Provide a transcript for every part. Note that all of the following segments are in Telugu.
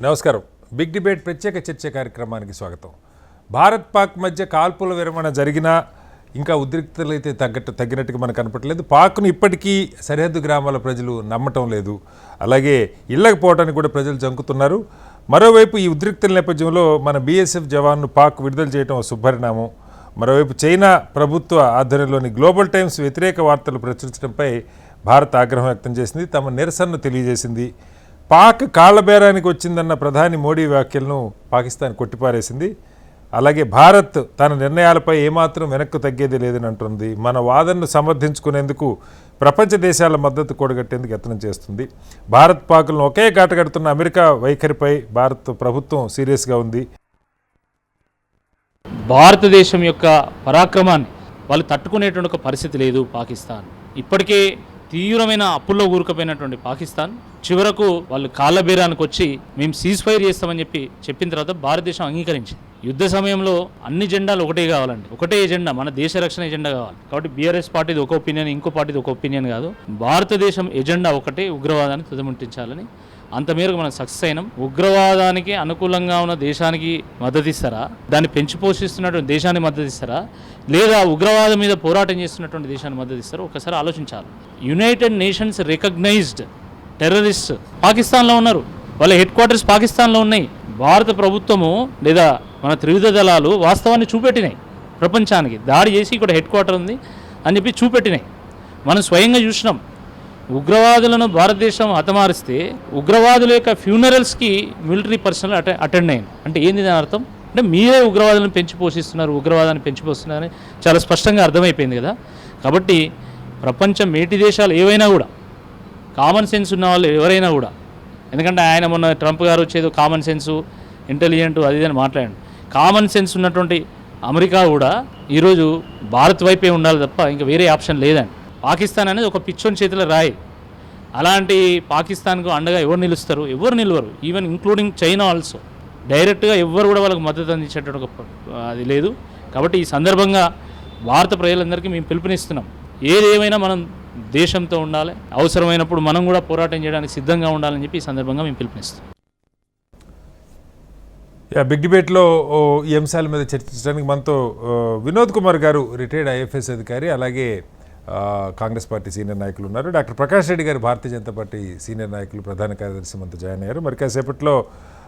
నమస్కారం. బిగ్ డిబేట్ ప్రత్యేక చర్చ కార్యక్రమానికి స్వాగతం. భారత్ పాక్ మధ్య కాల్పుల విరమణ జరిగినా ఇంకా ఉద్రిక్తతలు అయితే తగ్గినట్టుగా మనకు కనపడలేదు. పాక్ను ఇప్పటికీ సరిహద్దు గ్రామాల ప్రజలు నమ్మటం లేదు. అలాగే ఇళ్లకు పోవడానికి కూడా ప్రజలు జంకుతున్నారు. మరోవైపు ఈ ఉద్రిక్తల నేపథ్యంలో మన బీఎస్ఎఫ్ జవాన్ను పాక్ విడుదల చేయడం శుభపరిణామం. మరోవైపు చైనా ప్రభుత్వ ఆధ్వర్యంలోని గ్లోబల్ టైమ్స్ వ్యతిరేక వార్తలు ప్రచురించడంపై భారత్ ఆగ్రహం వ్యక్తం చేసింది, తమ నిరసనను తెలియజేసింది. పాక్ కాళ్లబేరానికి వచ్చిందన్న ప్రధాని మోడీ వ్యాఖ్యలను పాకిస్తాన్ కొట్టిపారేసింది. అలాగే భారత్ తన నిర్ణయాలపై ఏమాత్రం వెనక్కు తగ్గేది లేదని అంటుంది. మన వాదనను సమర్థించుకునేందుకు ప్రపంచ దేశాల మద్దతు కూడగట్టేందుకు యత్నం చేస్తుంది. భారత్ పాక్లను ఒకే కాటగడుతున్న అమెరికా వైఖరిపై భారత్ ప్రభుత్వం సీరియస్గా ఉంది. భారతదేశం యొక్క పరాక్రమాన్ని వాళ్ళు తట్టుకునేటువంటి ఒక పరిస్థితి లేదు. పాకిస్తాన్ ఇప్పటికే తీవ్రమైన అప్పుల్లో కూరుకుపోయినటువంటి పాకిస్తాన్ చివరకు వాళ్ళు కాళ్ళబేరానికి వచ్చి మేము సీజ్ ఫైర్ చేస్తామని చెప్పిన తర్వాత భారతదేశం అంగీకరించింది. యుద్ధ సమయంలో అన్ని జెండాలు ఒకటే కావాలండి, ఒకటే ఎజెండా, మన దేశ రక్షణ ఎజెండా కావాలి. కాబట్టి బీఆర్ఎస్ పార్టీది ఒక ఒపీనియన్, ఇంకో పార్టీది ఒక ఒపీనియన్ కాదు. భారతదేశం ఎజెండా ఒకటే, ఉగ్రవాదాన్ని తుదముట్టించాలని. అంత మేరకు మనం సక్సెస్ అయినాం. ఉగ్రవాదానికి అనుకూలంగా ఉన్న దేశానికి మద్దతు ఇస్తారా, దాన్ని పెంచి పోషిస్తున్నటువంటి దేశాన్ని మద్దతు ఇస్తారా, లేదా ఉగ్రవాదం మీద పోరాటం చేస్తున్నటువంటి దేశాన్ని మద్దతు ఇస్తారో ఒకసారి ఆలోచించాలి. యునైటెడ్ నేషన్స్ రికగ్నైజ్డ్ టెర్రరిస్ట్ పాకిస్తాన్లో ఉన్నారు, వాళ్ళ హెడ్ క్వార్టర్స్ పాకిస్తాన్లో ఉన్నాయి. భారత ప్రభుత్వము లేదా మన త్రివిధ దళాలు వాస్తవాన్ని చూపెట్టినాయి ప్రపంచానికి. దాడి చేసి ఇక్కడ హెడ్ క్వార్టర్ ఉంది అని చెప్పి చూపెట్టినాయి. మనం స్వయంగా చూసినాం. ఉగ్రవాదులను భారతదేశం హతమారిస్తే ఉగ్రవాదుల యొక్క ఫ్యూనరల్స్కి మిలిటరీ పర్సనల్ అటెండ్ అయ్యాను. అంటే ఏంది దాని అర్థం? అంటే మీరే ఉగ్రవాదులను పెంచి పోషిస్తున్నారు, ఉగ్రవాదాన్ని పెంచి పోస్తున్నారని చాలా స్పష్టంగా అర్థమైపోయింది కదా. కాబట్టి ప్రపంచం మేటి దేశాలు ఏవైనా కూడా, కామన్ సెన్స్ ఉన్న వాళ్ళు ఎవరైనా కూడా, ఎందుకంటే ఆయన మొన్న ట్రంప్ గారు వచ్చేదో కామన్ సెన్సు, ఇంటెలిజెంట్ అది అని మాట్లాడాడు. కామన్ సెన్స్ ఉన్నటువంటి అమెరికా కూడా ఈరోజు భారత్ వైపే ఉండాలి తప్ప ఇంకా వేరే ఆప్షన్ లేదండి. పాకిస్తాన్ అనేది ఒక పిచ్చోని చేతిలో రాయి. అలాంటి పాకిస్తాన్కు అండగా ఎవరు నిలుస్తారు? ఎవరు నిలవరు. Even including China also. డైరెక్ట్గా ఎవరు కూడా వాళ్ళకి మద్దతు అందించేటట్టు ఒక అది లేదు. కాబట్టి ఈ సందర్భంగా భారత ప్రజలందరికీ మేము పిలుపునిస్తున్నాం. ఏదేమైనా మనం దేశంతో ఉండాలి, అవసరమైనప్పుడు మనం కూడా పోరాటం చేయడానికి సిద్ధంగా ఉండాలని చెప్పి ఈ సందర్భంగా మేము పిలుపునిస్తాం. బిగ్ డిబేట్లో ఈ అంశాల మీద చర్చించడానికి మనతో వినోద్ కుమార్ గారు, రిటైర్డ్ ఐఎఫ్ఎస్ అధికారి, అలాగే కాంగ్రెస్ పార్టీ సీనియర్ నాయకులు ఉన్నారు. డాక్టర్ ప్రకాష్ రెడ్డి గారు, భారతీయ జనతా పార్టీ సీనియర్ నాయకులు, ప్రధాన కార్యదర్శి మనతో జాయిన్ అయ్యారు. మరి కాసేపట్లో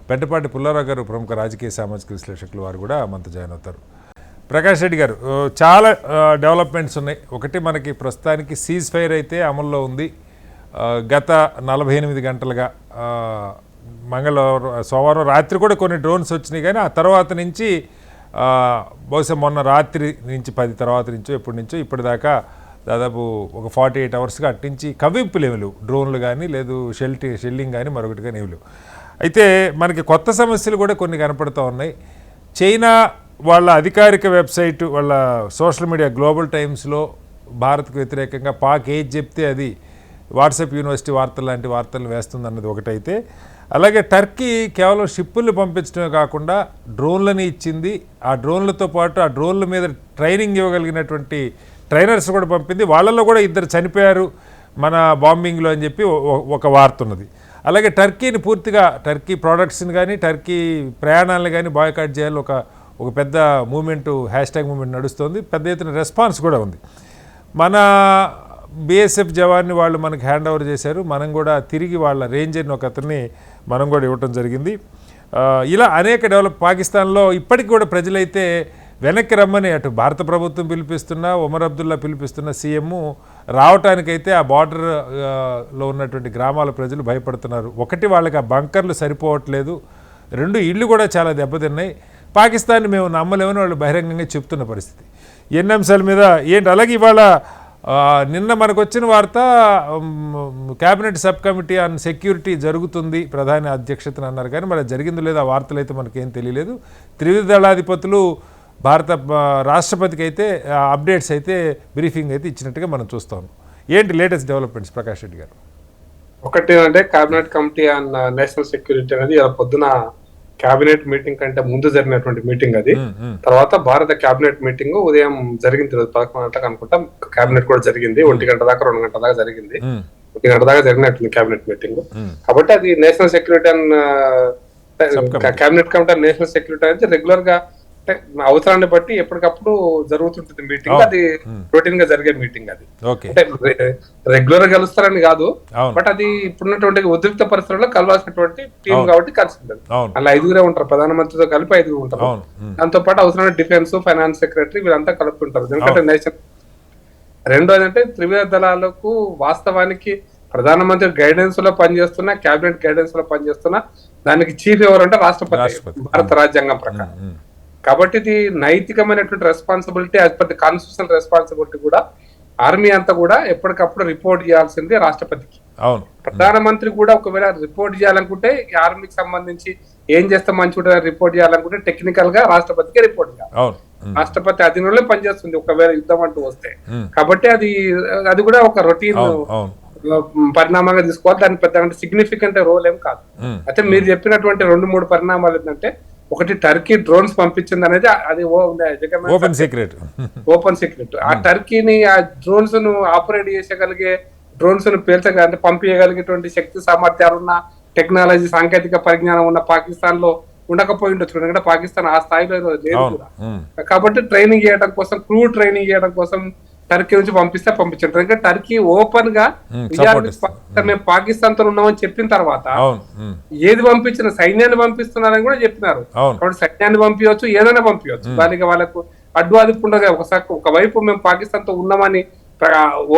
పెంటపాటి పుల్లారావు గారు, ప్రముఖ రాజకీయ సామాజిక విశ్లేషకులు, వారు కూడా మనతో జాయిన్ అవుతారు. ప్రకాష్ రెడ్డి గారు, చాలా డెవలప్మెంట్స్ ఉన్నాయి. ఒకటి, మనకి ప్రస్తుతానికి సీజ్ ఫైర్ అయితే అమల్లో ఉంది. గత 48 గంటలుగా సోమవారం రాత్రి కూడా కొన్ని డ్రోన్స్ వచ్చినాయి, కానీ ఆ తర్వాత నుంచి బహుశా మొన్న రాత్రి నుంచి 10 తర్వాత నుంచో ఎప్పటి నుంచో ఇప్పటిదాకా దాదాపు ఒక 48 అవర్స్గా అట్టించి కవ్వింపులు ఏమి లేవు. డ్రోన్లు కానీ లేదు, షెల్లింగ్ కానీ మరొకటి కానీ ఏమి లేవు. అయితే మనకి కొత్త సమస్యలు కూడా కొన్ని కనపడుతూ ఉన్నాయి. చైనా వాళ్ళ అధికారిక వెబ్సైట్, వాళ్ళ సోషల్ మీడియా గ్లోబల్ టైమ్స్లో భారత్కు వ్యతిరేకంగా పాక్ ఏది చెప్తే అది వాట్సాప్ యూనివర్సిటీ వార్తలు లాంటి వార్తలు వేస్తుందన్నది ఒకటైతే, అలాగే టర్కీ కేవలం షిప్పుల్ని పంపించడమే కాకుండా డ్రోన్లని ఇచ్చింది. ఆ డ్రోన్లతో పాటు ఆ డ్రోన్ల మీద ట్రైనింగ్ ఇవ్వగలిగినటువంటి ట్రైనర్స్ కూడా పంపింది. వాళ్ళల్లో కూడా 2 చనిపోయారు మన బాంబింగ్లో అని చెప్పి ఒక వార్త ఉన్నది. అలాగే టర్కీని పూర్తిగా, టర్కీ ప్రోడక్ట్స్ని కానీ టర్కీ ప్రయాణాలను కానీ బాయ్కాట్ చేయాలి ఒక పెద్ద మూమెంటు, హ్యాష్ట్యాగ్ మూమెంట్ నడుస్తుంది. పెద్ద ఎత్తున రెస్పాన్స్ కూడా ఉంది. మన బీఎస్ఎఫ్ జవాన్ని వాళ్ళు మనకి హ్యాండ్ ఓవర్ చేశారు. మనం కూడా తిరిగి వాళ్ళ రేంజర్ని ఒక అతన్ని మనం కూడా ఇవ్వటం జరిగింది. ఇలా అనేక పాకిస్తాన్లో ఇప్పటికి కూడా ప్రజలైతే వెనక్కి రమ్మని అటు భారత ప్రభుత్వం పిలిపిస్తున్నా, ఉమర్ అబ్దుల్లా పిలిపిస్తున్న సీఎం రావటానికైతే ఆ బార్డర్లో ఉన్నటువంటి గ్రామాల ప్రజలు భయపడుతున్నారు. ఒకటి, వాళ్ళకి ఆ బంకర్లు సరిపోవట్లేదు. 2, ఇళ్ళు కూడా చాలా దెబ్బతిన్నాయి. పాకిస్తాన్ని మేము నమ్మలేమని వాళ్ళు బహిరంగంగా చెప్తున్న పరిస్థితి. ఎన్ని అంశాల మీద ఏంటి? అలాగే ఇవాళ నిన్న మనకు వచ్చిన వార్త, cabinet sub committee on security జరుగుతుంది ప్రధాని అధ్యక్షతన అన్నారు, కానీ మరి జరిగిందో లేదో ఆ వార్తలు అయితే మనకేం తెలియలేదు. త్రివిధ దళాధిపతులు భారత రాష్ట్రపతికి అయితే అప్డేట్స్ అయితే, బ్రీఫింగ్ అయితే ఇచ్చినట్టుగా మనం చూస్తాం. ఏంటి లేటెస్ట్ డెవలప్మెంట్స్ ప్రకాష్ రెడ్డి గారు? ఒకటి అంటే cabinet committee on national security అనేది పొద్దున క్యాబినెట్ మీటింగ్ కంటే ముందు జరిగినటువంటి మీటింగ్ అది. తర్వాత భారత క్యాబినెట్ మీటింగ్ ఉదయం జరిగింది, 11 గంటలకు అనుకుంటా. క్యాబినెట్ కూడా జరిగింది, 1 గంట దాకా 2 గంటల దాకా జరిగింది. 1 గంట దాకా జరిగినట్టుంది క్యాబినెట్ మీటింగ్. కాబట్టి అది national security and cabinet committee on national security అనేది రెగ్యులర్ గా అంటే అవసరాన్ని బట్టి ఎప్పటికప్పుడు జరుగుతుంటుంది మీటింగ్. అది రొటీన్ గా జరిగే మీటింగ్. అది అంటే రెగ్యులర్ గా కలుస్తారని కాదు, బట్ అది ఇప్పుడున్నటువంటి ఉద్రిక్త పరిస్థితుల్లో కలవాల్సినటువంటి టీం కాబట్టి కలిసింది. అలా 5 ఉంటారు, ప్రధానమంత్రితో కలిపి 5 ఉంటారు. దాంతో పాటు అవసరమైన డిఫెన్స్, ఫైనాన్స్ సెక్రటరీ వీళ్ళంతా కలుపుతుంటారు. ఎందుకంటే నేషన్ రెండోది అంటే త్రివిధ దళాలకు వాస్తవానికి ప్రధానమంత్రి గైడెన్స్ లో పనిచేస్తున్నా, కేబినెట్ గైడెన్స్ లో పనిచేస్తున్నా, దానికి చీఫ్ ఎవరు అంటే రాష్ట్రపతి భారత రాజ్యాంగం ప్రకారం. కాబట్టి ఇది నైతికమైనటువంటి responsibility, as per the constitutional responsibility కూడా ఆర్మీ అంతా కూడా ఎప్పటికప్పుడు రిపోర్ట్ చేయాల్సింది రాష్ట్రపతికి. ప్రధానమంత్రి కూడా ఒకవేళ రిపోర్ట్ చేయాలనుకుంటే ఆర్మీకి సంబంధించి ఏం చేస్తే మంచి ఉంటుంది రిపోర్ట్ చేయాలనుకుంటే టెక్నికల్ గా రాష్ట్రపతికి రిపోర్ట్ చేయాలి. రాష్ట్రపతి అధీనంలో పనిచేస్తుంది ఒకవేళ యుద్ధం అంటూ వస్తే. కాబట్టి అది కూడా ఒక రొటీన్ పరిణామంగా తీసుకోవాలి. దాని పెద్ద సిగ్నిఫికెంట్ రోల్ ఏం కాదు. అయితే మీరు చెప్పినటువంటి 2-3 పరిణామాలు ఏంటంటే, ఒకటి టర్కీ డ్రోన్స్ పంపించింది అనేది అది ఓపెన్ సీక్రెట్. ఆ టర్కీని ఆ డ్రోన్స్ ను ఆపరేట్ చేసేగలిగే, డ్రోన్స్ ను అంటే పంపించగలిగేటువంటి శక్తి సామర్థ్యాలు ఉన్న, టెక్నాలజీ సాంకేతిక పరిజ్ఞానం ఉన్న పాకిస్తాన్ లో ఉండకపోయి ఉండొచ్చు. ఎందుకంటే పాకిస్తాన్ ఆ స్థాయిలో లేదు కూడా. కాబట్టి ట్రైనింగ్ చేయడం కోసం, క్రూ ట్రైనింగ్ చేయడం కోసం టర్కీ నుంచి పంపించారు. ఎందుకంటే టర్కీ ఓపెన్ గా మేము పాకిస్తాన్ తో ఉన్నామని చెప్పిన తర్వాత ఏది పంపించిన సైన్యాన్ని పంపిస్తున్నారని కూడా చెప్పినారు. కాబట్టి సైన్యాన్ని పంపించవచ్చు, ఏదైనా పంపించవచ్చు. దానికి వాళ్ళకు అడ్డు అదుపు ఉండదు. ఒకవైపు మేము పాకిస్తాన్ తో ఉన్నామని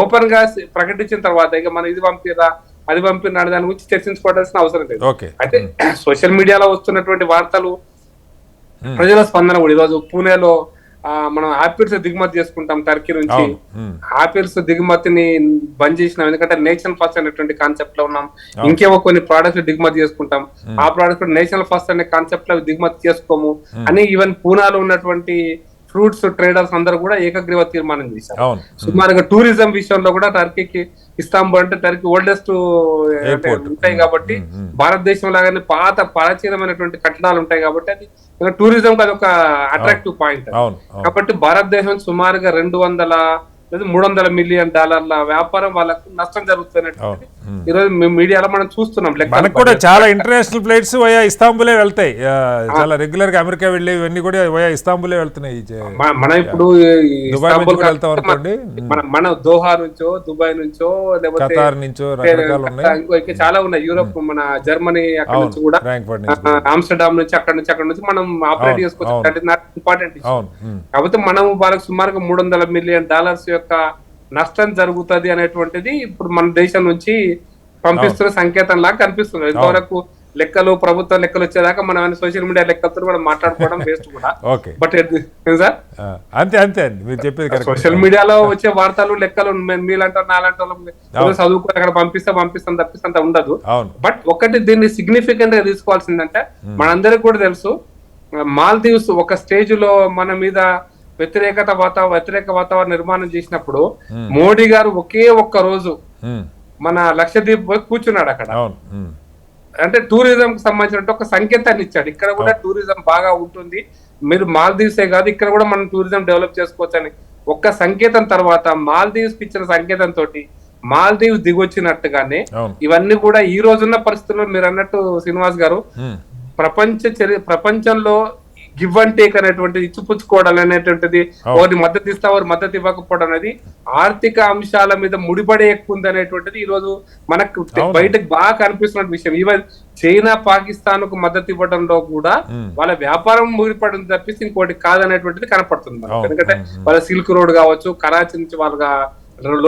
ఓపెన్ గా ప్రకటించిన తర్వాత ఇక మనం ఇది పంపిరా అది పంపిన దాని గురించి చర్చించుకోవాల్సిన అవసరం లేదు. అయితే సోషల్ మీడియాలో వస్తున్నటువంటి వార్తలు, ప్రజల స్పందన కూడా ఈరోజు పూణేలో మనం ఆపిల్స్ దిగుమతి చేసుకుంటాం టర్కీ నుంచి. ఆపిల్స్ దిగుమతిని బంద్ చేసినాం, ఎందుకంటే నేషనల్ ఫస్ట్ అనేటువంటి కాన్సెప్ట్ లో ఉన్నాం. ఇంకేవో కొన్ని ప్రోడక్ట్స్ దిగుమతి చేసుకుంటాం, ఆ ప్రోడక్ట్స్ నేషనల్ ఫస్ట్ అనే కాన్సెప్ట్ లో దిగుమతి చేసుకోము అని ఈవెన్ పూనాలో ఉన్నటువంటి ఫ్రూట్స్ ట్రేడర్స్ అందరూ కూడా ఏకగ్రీవ తీర్మానం చేశారు. సుమారుగా టూరిజం విషయంలో కూడా టర్కీకి ఇస్తాంబుల్ అంటే టర్కీ ఓల్డెస్ట్ ఉంటాయి కాబట్టి, భారతదేశం లాగానే పాత ప్రాచీనమైనటువంటి కట్టడాలు ఉంటాయి కాబట్టి అది టూరిజం అది ఒక అట్రాక్టివ్ పాయింట్. కాబట్టి భారతదేశం సుమారుగా 200-300 మిలియన్ డాలర్ల వ్యాపారం వాళ్ళకు నష్టం జరుగుతున్నట్టు ఈరోజు మీడియాలో మనం చూస్తున్నాం. మనకు కూడా చాలా ఇంటర్నేషనల్ ఫ్లైట్స్ వయా ఇస్తాంబులే వెళ్తాయి. చాలా రెగ్యులర్ గా అమెరికా వెళ్ళే ఇవన్నీ కూడా వయా ఇస్తాంబులే వెళ్తున్నాయి. మనం ఇప్పుడు మన దోహా నుంచో, దుబాయ్ నుంచో, లేకపోతే ఖతార్ నుంచో రకరకాలు ఉన్నాయి, చాలా ఉన్నాయి. యూరోప్, మన జర్మనీ అక్కడ నుంచి కూడా, ఆమ్స్టర్డామ్ నుంచి అక్కడ నుంచి మనం ఆపరేట్ చేసుకోవచ్చు. That is not important. కాబట్టి మనం వాళ్ళకి సుమారుగా $300 మిలియన్ యొక్క నష్టం జరుగుతుంది అనేటువంటిది ఇప్పుడు మన దేశం నుంచి పంపిస్తున్న సంకేతం లాగా కనిపిస్తుంది. ఇంతవరకు లెక్కలు, ప్రభుత్వ లెక్కలు వచ్చేదాకా మనం సోషల్ మీడియా లెక్కలతో మనం మాట్లాడుకోవడం వేస్ట్ కూడా. బట్ సార్ అంతే మీరు చెప్పేది సోషల్ మీడియాలో వచ్చే వార్తలు, లెక్కలు మీలంటారు నాలంటారు చదువుకుని అక్కడ పంపిస్తాం తప్పిస్తంత ఉండదు. బట్ ఒకటి దీన్ని సిగ్నిఫికెంట్ గా తీసుకోవాల్సిందంటే, మనందరికి కూడా తెలుసు, మాల్దీవ్స్ ఒక స్టేజ్ లో మన మీద వ్యతిరేక వాతావరణ నిర్మాణం చేసినప్పుడు మోడీ గారు ఒకే ఒక్క రోజు మన లక్షద్వీప్ పోయి కూర్చున్నాడు అక్కడ. అంటే టూరిజం కి సంబంధించిన ఒక సంకేతాన్ని ఇచ్చాడు. ఇక్కడ కూడా టూరిజం బాగా ఉంటుంది, మీరు మాల్దీవ్సే కాదు ఇక్కడ కూడా మనం టూరిజం డెవలప్ చేసుకోవచ్చు అని ఒక్క సంకేతం తర్వాత మాల్దీవ్స్ కి ఇచ్చిన సంకేతంతో మాల్దీవ్స్ దిగొచ్చినట్టుగానే ఇవన్నీ కూడా ఈ రోజున్న పరిస్థితుల్లో మీరు అన్నట్టు శ్రీనివాస్ గారు, ప్రపంచంలో గివ్ అండ్ టేక్ అనేటువంటి ఇచ్చిపుచ్చుకోవడం అనేటువంటిది, ఒకటి మద్దతు ఇస్తా వారు మద్దతు ఇవ్వకపోవడం అనేది ఆర్థిక అంశాల మీద ముడిపడే ఎక్కువ ఉంది అనేటువంటిది ఈ రోజు మనకు బయటకు బాగా కనిపిస్తున్న విషయం. ఈవెన్ చైనా పాకిస్తాన్ కు మద్దతు ఇవ్వడంలో కూడా వాళ్ళ వ్యాపారం ముడిపడింది తప్పిస్తే ఇంకోటి కాదనేటువంటిది కనపడుతుంది. ఎందుకంటే వాళ్ళ సిల్క్ రోడ్ కావచ్చు, కరాచీ నుంచి వాళ్ళ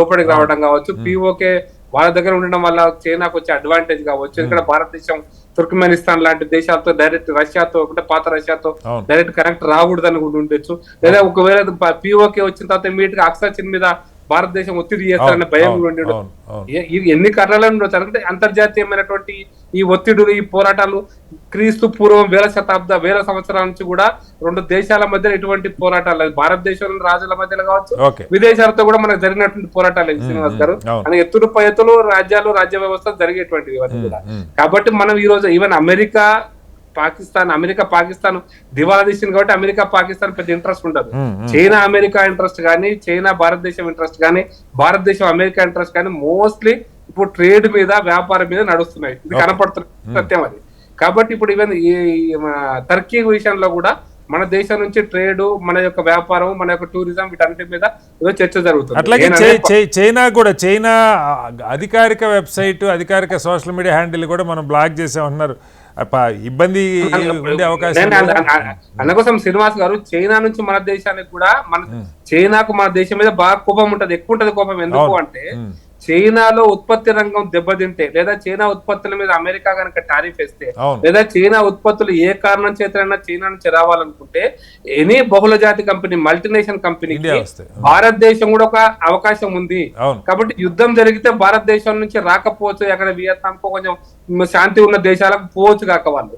లోపలికి రావడం కావచ్చు, పిఓకే వాళ్ళ దగ్గర ఉండడం వల్ల చైనాకు వచ్చే అడ్వాంటేజ్ కావచ్చు. ఇక్కడ భారతదేశం తుర్కమెనిస్తాన్ లాంటి దేశాలతో డైరెక్ట్, రష్యాతో అంటే పాత రష్యాతో డైరెక్ట్ కనెక్ట్ రాకూడదని కూడా ఉండొచ్చు. లేదా ఒకవేళ పిఓకే వచ్చిన తర్వాత ఇమీడియట్ గా అక్సాచిన్ మీద భారతదేశం ఒత్తిడి చేస్తారనే భయం ఉండదు. ఎన్ని కారణాలు ఉండొచ్చు. అంటే అంతర్జాతీయమైనటువంటి ఈ ఒత్తిడులు, ఈ పోరాటాలు క్రీస్తు పూర్వం వేల సంవత్సరాల నుంచి కూడా రెండు దేశాల మధ్య ఎటువంటి పోరాటాలు, భారతదేశంలో రాజుల మధ్యలో కావచ్చు, విదేశాలతో కూడా మనకు జరిగినటువంటి పోరాటాలు శ్రీనివాస్ గారు అని ఎత్తులు పై ఎత్తులు రాజ్యాలు, రాజ్య వ్యవస్థ జరిగేటువంటివి ఇవన్నీ కూడా. కాబట్టి మనం ఈ రోజు ఈవెన్ అమెరికా పాకిస్తాన్ దివాలా తీసింది కాబట్టి అమెరికా పాకిస్తాన్ పెద్ద ఇంట్రెస్ట్ ఉండదు. చైనా అమెరికా ఇంట్రెస్ట్ కానీ, చైనా భారతదేశం ఇంట్రెస్ట్ కానీ, భారతదేశం అమెరికా ఇంట్రెస్ట్ కానీ మోస్ట్లీ ఇప్పుడు ట్రేడ్ మీద, వ్యాపారం మీద నడుస్తున్నాయి. ఇది కనపడుతున్న సత్యం అది. కాబట్టి ఇప్పుడు ఈవెన్ ఈ టర్కీ విషయంలో కూడా మన దేశం నుంచి ట్రేడ్, మన యొక్క వ్యాపారం, మన యొక్క టూరిజం వీటన్నిటి మీద ఏదో చర్చ జరుగుతుంది. అట్లాగే చైనా కూడా, చైనా అధికారిక వెబ్సైట్, అధికారిక సోషల్ మీడియా హ్యాండిల్ కూడా మనం బ్లాక్ చేసామంటున్నారు. ఇబ్బంది ఉండే అవకాశం అందుకోసం శ్రీనివాస్ గారు, చైనా నుంచి మన దేశానికి కూడా, మన చైనాకు మన దేశం మీద బాగా కోపం ఉంటది, ఎక్కువ ఉంటది కోపం. ఎందుకు అంటే చైనాలో ఉత్పత్తి రంగం దెబ్బతింటే, లేదా చైనా ఉత్పత్తుల మీద అమెరికా కనుక టారిఫ్ వేస్తే, లేదా చైనా ఉత్పత్తులు ఏ కారణం చేతనైనా చైనా నుంచి రావాలనుకుంటే ఎనీ బహుళజాతి కంపెనీ, మల్టీనేషనల్ కంపెనీకి భారతదేశం కూడా ఒక అవకాశం ఉంది. కాబట్టి యుద్ధం జరిగితే భారతదేశం నుంచి రాకపోవచ్చు, అక్కడ వియత్నాంకో కొంచెం శాంతి ఉన్న దేశాలకు పోవచ్చు కాక వాళ్ళు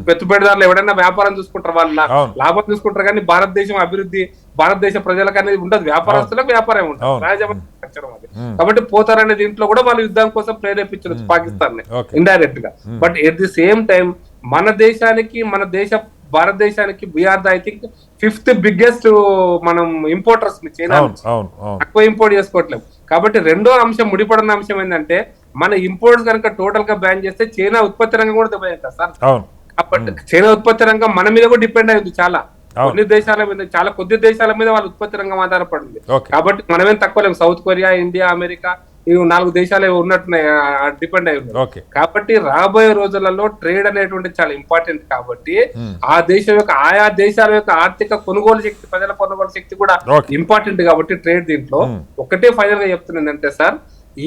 పెట్టుబడిదారులు ఎవరైనా వ్యాపారం చూసుకుంటారు, వాళ్ళు లాభం చూసుకుంటారు. కానీ భారతదేశం అభివృద్ధి, భారతదేశ ప్రజలకు అనేది ఉండదు, వ్యాపారస్తులకు వ్యాపారం ఉంటుంది, రాజమంత్రి అది. కాబట్టి పోతారనే దీంట్లో కూడా వాళ్ళు యుద్ధం కోసం ప్రేరేపించారు పాకిస్తాన్ ని ఇండైరెక్ట్ గా. But at the same time మన దేశానికి, మన భారతదేశానికి we are the I think 5th biggest మనం ఇంపోర్టర్స్ చైనా నుంచి, తక్కువ ఇంపోర్ట్ చేసుకోవట్లేదు. కాబట్టి రెండో అంశం, ముడిపడిన అంశం ఏంటంటే మన ఇంపోర్ట్స్ కనుక టోటల్ గా బ్యాన్ చేస్తే చైనా ఉత్పత్తి రంగం కూడా దెబ్బతింటారు సార్. కాబట్టి చైనా ఉత్పత్తి రంగం మన మీద కూడా డిపెండ్ అయింది, చాలా కొన్ని దేశాల మీద, చాలా కొద్ది దేశాల మీద వాళ్ళ ఉత్పత్తి రంగం ఆధారపడింది. కాబట్టి మనమేం తక్కువ లేము. సౌత్ కొరియా, ఇండియా, అమెరికా, ఇవి 4 దేశాలు ఉన్నట్టున్నాయి డిపెండ్ అయి ఉన్నాయి. కాబట్టి రాబోయే రోజులలో ట్రేడ్ అనేటువంటి చాలా ఇంపార్టెంట్. కాబట్టి ఆ దేశం యొక్క, ఆయా దేశాల యొక్క ఆర్థిక కొనుగోలు శక్తి, ప్రజల కొనుగోలు శక్తి కూడా ఇంపార్టెంట్. కాబట్టి ట్రేడ్ దీంట్లో ఒకటే ఫైనల్ గా చెప్తున్నది అంటే సార్,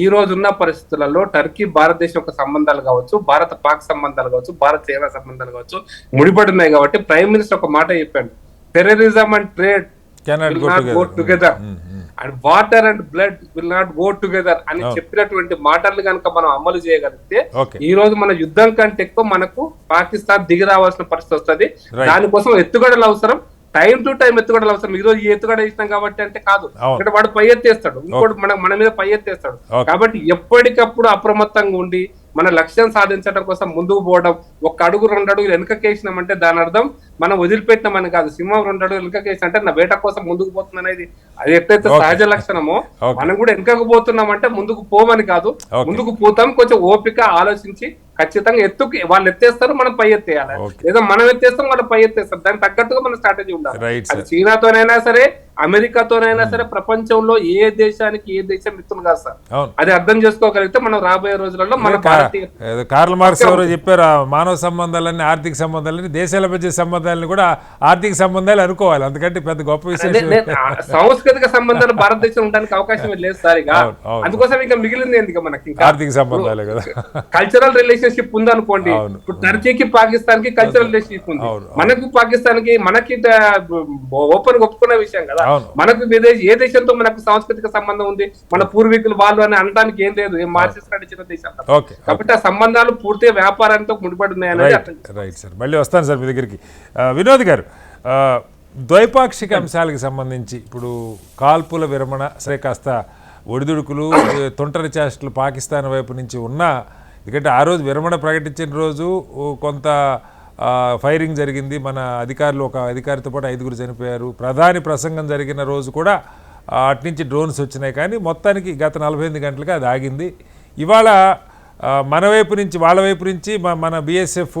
ఈ రోజు ఉన్న పరిస్థితులలో టర్కీ భారతదేశం యొక్క సంబంధాలు కావచ్చు, భారత పాక్ సంబంధాలు కావచ్చు, భారత చైనా సంబంధాలు కావచ్చు ముడిపడి ఉన్నాయి. కాబట్టి ప్రైమ్ మినిస్టర్ ఒక మాట చెప్పాడు, terrorism and trade will not go together and water and blood will not go together అని చెప్పినటువంటి మాటలు కనుక మనం అమలు చేయగలిగితే ఈ రోజు మన యుద్ధం కంటే ఎక్కువ మనకు పాకిస్తాన్ దిగి రావాల్సిన పరిస్థితి వస్తుంది. దానికోసం ఎత్తుగడలు అవసరం, టైం టు టైం ఎత్తుగడలు అవసరం. ఈ రోజు ఈ ఎత్తుగడ ఇస్తాం కాబట్టి అంటే కాదు, ఇక్కడ వాడు పై ఎత్తేస్తాడు, ఇంకోటి మన మీద పై ఎత్తేస్తాడు. కాబట్టి ఎప్పటికప్పుడు అప్రమత్తంగా ఉండి మన లక్ష్యం సాధించడం కోసం ముందుకు పోవడం. 1 అడుగు 2 అడుగులు వెనుకకేసినామంటే దాని అర్థం మనం వదిలిపెట్టినామని కాదు. సింహం 2 అడుగులు వెనుకకేసిన అంటే నా వేట కోసం ముందుకు పోతుంది అనేది, అది ఎట్లయితే సహజ లక్షణమో మనం కూడా వెనుకకు పోతున్నామంటే ముందుకు పోమని కాదు, ముందుకు పోతాం. కొంచెం ఓపిక ఆలోచించి ఖచ్చితంగా వాళ్ళు ఎత్తేస్తారు, మనం పై ఎత్తేయాలి, లేదా మనం ఎత్తేస్తాం వాళ్ళు పై ఎత్తేస్తారు. దానికి తగ్గట్టుగా మన స్ట్రాటజీ ఉండాలి. అది చైనాతోనైనా సరే, అమెరికాతోనైనా సరే, ప్రపంచంలో ఏ దేశానికి ఏ దేశం మిత్రులు కాదు సార్. అది అర్థం చేసుకోగలిగితే మనం రాబోయే రోజులలో మన కార్ల్ మార్క్స్ ఎవరో చెప్పారు, మానవ సంబంధాలన్నీ ఆర్థిక సంబంధాలని, దేశాల మధ్య సంబంధాలని కూడా ఆర్థిక సంబంధాలు అనుకోవాలి. అందుకంటే పెద్ద గొప్ప విషయం. సాంస్కృతిక సంబంధాలు భారతదేశం ఉండడానికి అవకాశం లేదు సార్. ఇక అందుకోసం ఇంకా మిగిలింది ఎందుకు మనకి ఆర్థిక సంబంధాలు కదా. కల్చరల్ రిలేషన్షిప్ ఉంది అనుకోండి. ఇప్పుడు టర్కీకి పాకిస్తాన్ కి కల్చరల్ రిలేషన్షిప్ ఉంది, మనకు పాకిస్తాన్ కి మనకి ఓపెన్ ఒప్పుకునే విషయం కదా. మనకు ఏ దేశంతో మనకు సాంస్కృతిక సంబంధం ఉంది, మన పూర్వీకులు వాళ్ళు అని అనడానికి ఏం లేదు, ఏం మార్చేసిన చిన్న దేశాలు. కాబట్టి ఆ సంబంధాలు పూర్తిగా వ్యాపారంతో ముడిపడి ఉన్నాయని. రైట్ సార్, మళ్ళీ వస్తాను సార్ మీ దగ్గరికి. వినోద్ గారు, ద్వైపాక్షిక అంశాలకు సంబంధించి ఇప్పుడు కాల్పుల విరమణ సరే కాస్త ఒడిదుడుకులు, తొంటరి చేష్టలు పాకిస్తాన్ వైపు నుంచి ఉన్నా, ఎందుకంటే ఆ రోజు విరమణ ప్రకటించిన రోజు కొంత ఫైరింగ్ జరిగింది, మన అధికారులు, ఒక అధికారితో పాటు 5గురు చనిపోయారు. ప్రధాని ప్రసంగం జరిగిన రోజు కూడా అట్నుంచి డ్రోన్స్ వచ్చినాయి. కానీ మొత్తానికి గత 48 గంటలుగా అది ఆగింది. ఇవాళ మన వైపు నుంచి, వాళ్ళ వైపు నుంచి మన BSF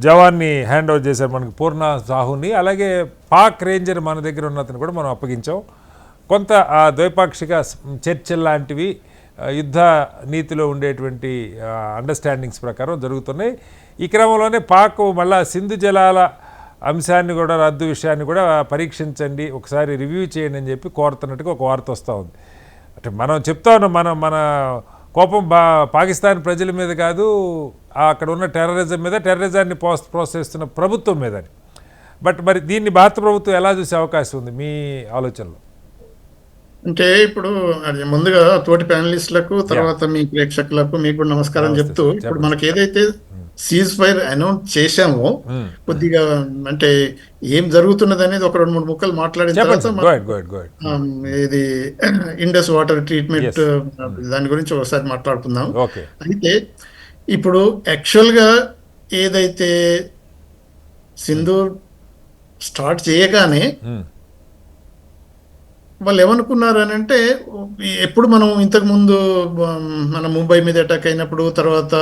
జవాన్ని హ్యాండ్ ఓవర్ చేశారు మనకి, పూర్ణ సాహుని. అలాగే పాక్ రేంజర్ మన దగ్గర ఉన్నతను కూడా మనం అప్పగించాం. కొంత ద్వైపాక్షిక చర్చలు లాంటివి యుద్ధ నీతిలో ఉండేటువంటి అండర్స్టాండింగ్స్ ప్రకారం జరుగుతున్నాయి. ఈ క్రమంలోనే పాక్ మళ్ళా సింధు జలాల అంశాన్ని కూడా, రద్దు విషయాన్ని కూడా పరీక్షించండి, ఒకసారి రివ్యూ చేయండి అని చెప్పి కోరుతున్నట్టుగా ఒక వార్త వస్తూ ఉంది. అంటే మనం చెప్తా ఉన్నాం, మన కోపం పాకిస్తాన్ ప్రజల మీద కాదు, అక్కడ ఉన్న టెర్రరిజం మీద, టెర్రరిజాన్ని ప్రోత్సహిస్తున్న ప్రభుత్వం మీద. బట్ మరి దీన్ని భారత ప్రభుత్వం ఎలా చూసే అవకాశం ఉంది మీ ఆలోచనలో? అంటే ఇప్పుడు అది ముందుగా తోటి ప్యానలిస్టులకు, తర్వాత మీ ప్రేక్షకులకు మీకు నమస్కారం చెప్తూ, ఇప్పుడు మనకి ఏదైతే సీజ్ ఫైర్ అనౌన్స్ చేశామో, కొద్దిగా అంటే ఏం జరుగుతున్నది అనేది ఒక 2-3 ముక్కలు మాట్లాడిన తర్వాత ఇది ఇండస్ వాటర్ ట్రీట్మెంట్ దాని గురించి ఒకసారి మాట్లాడుకుందాం. అయితే ఇప్పుడు యాక్చువల్గా ఏదైతే సింధు స్టార్ట్ చేయగానే వాళ్ళు ఏమనుకున్నారు అని అంటే, ఎప్పుడు మనం ఇంతకుముందు మన ముంబై మీద అటాక్ అయినప్పుడు, తర్వాత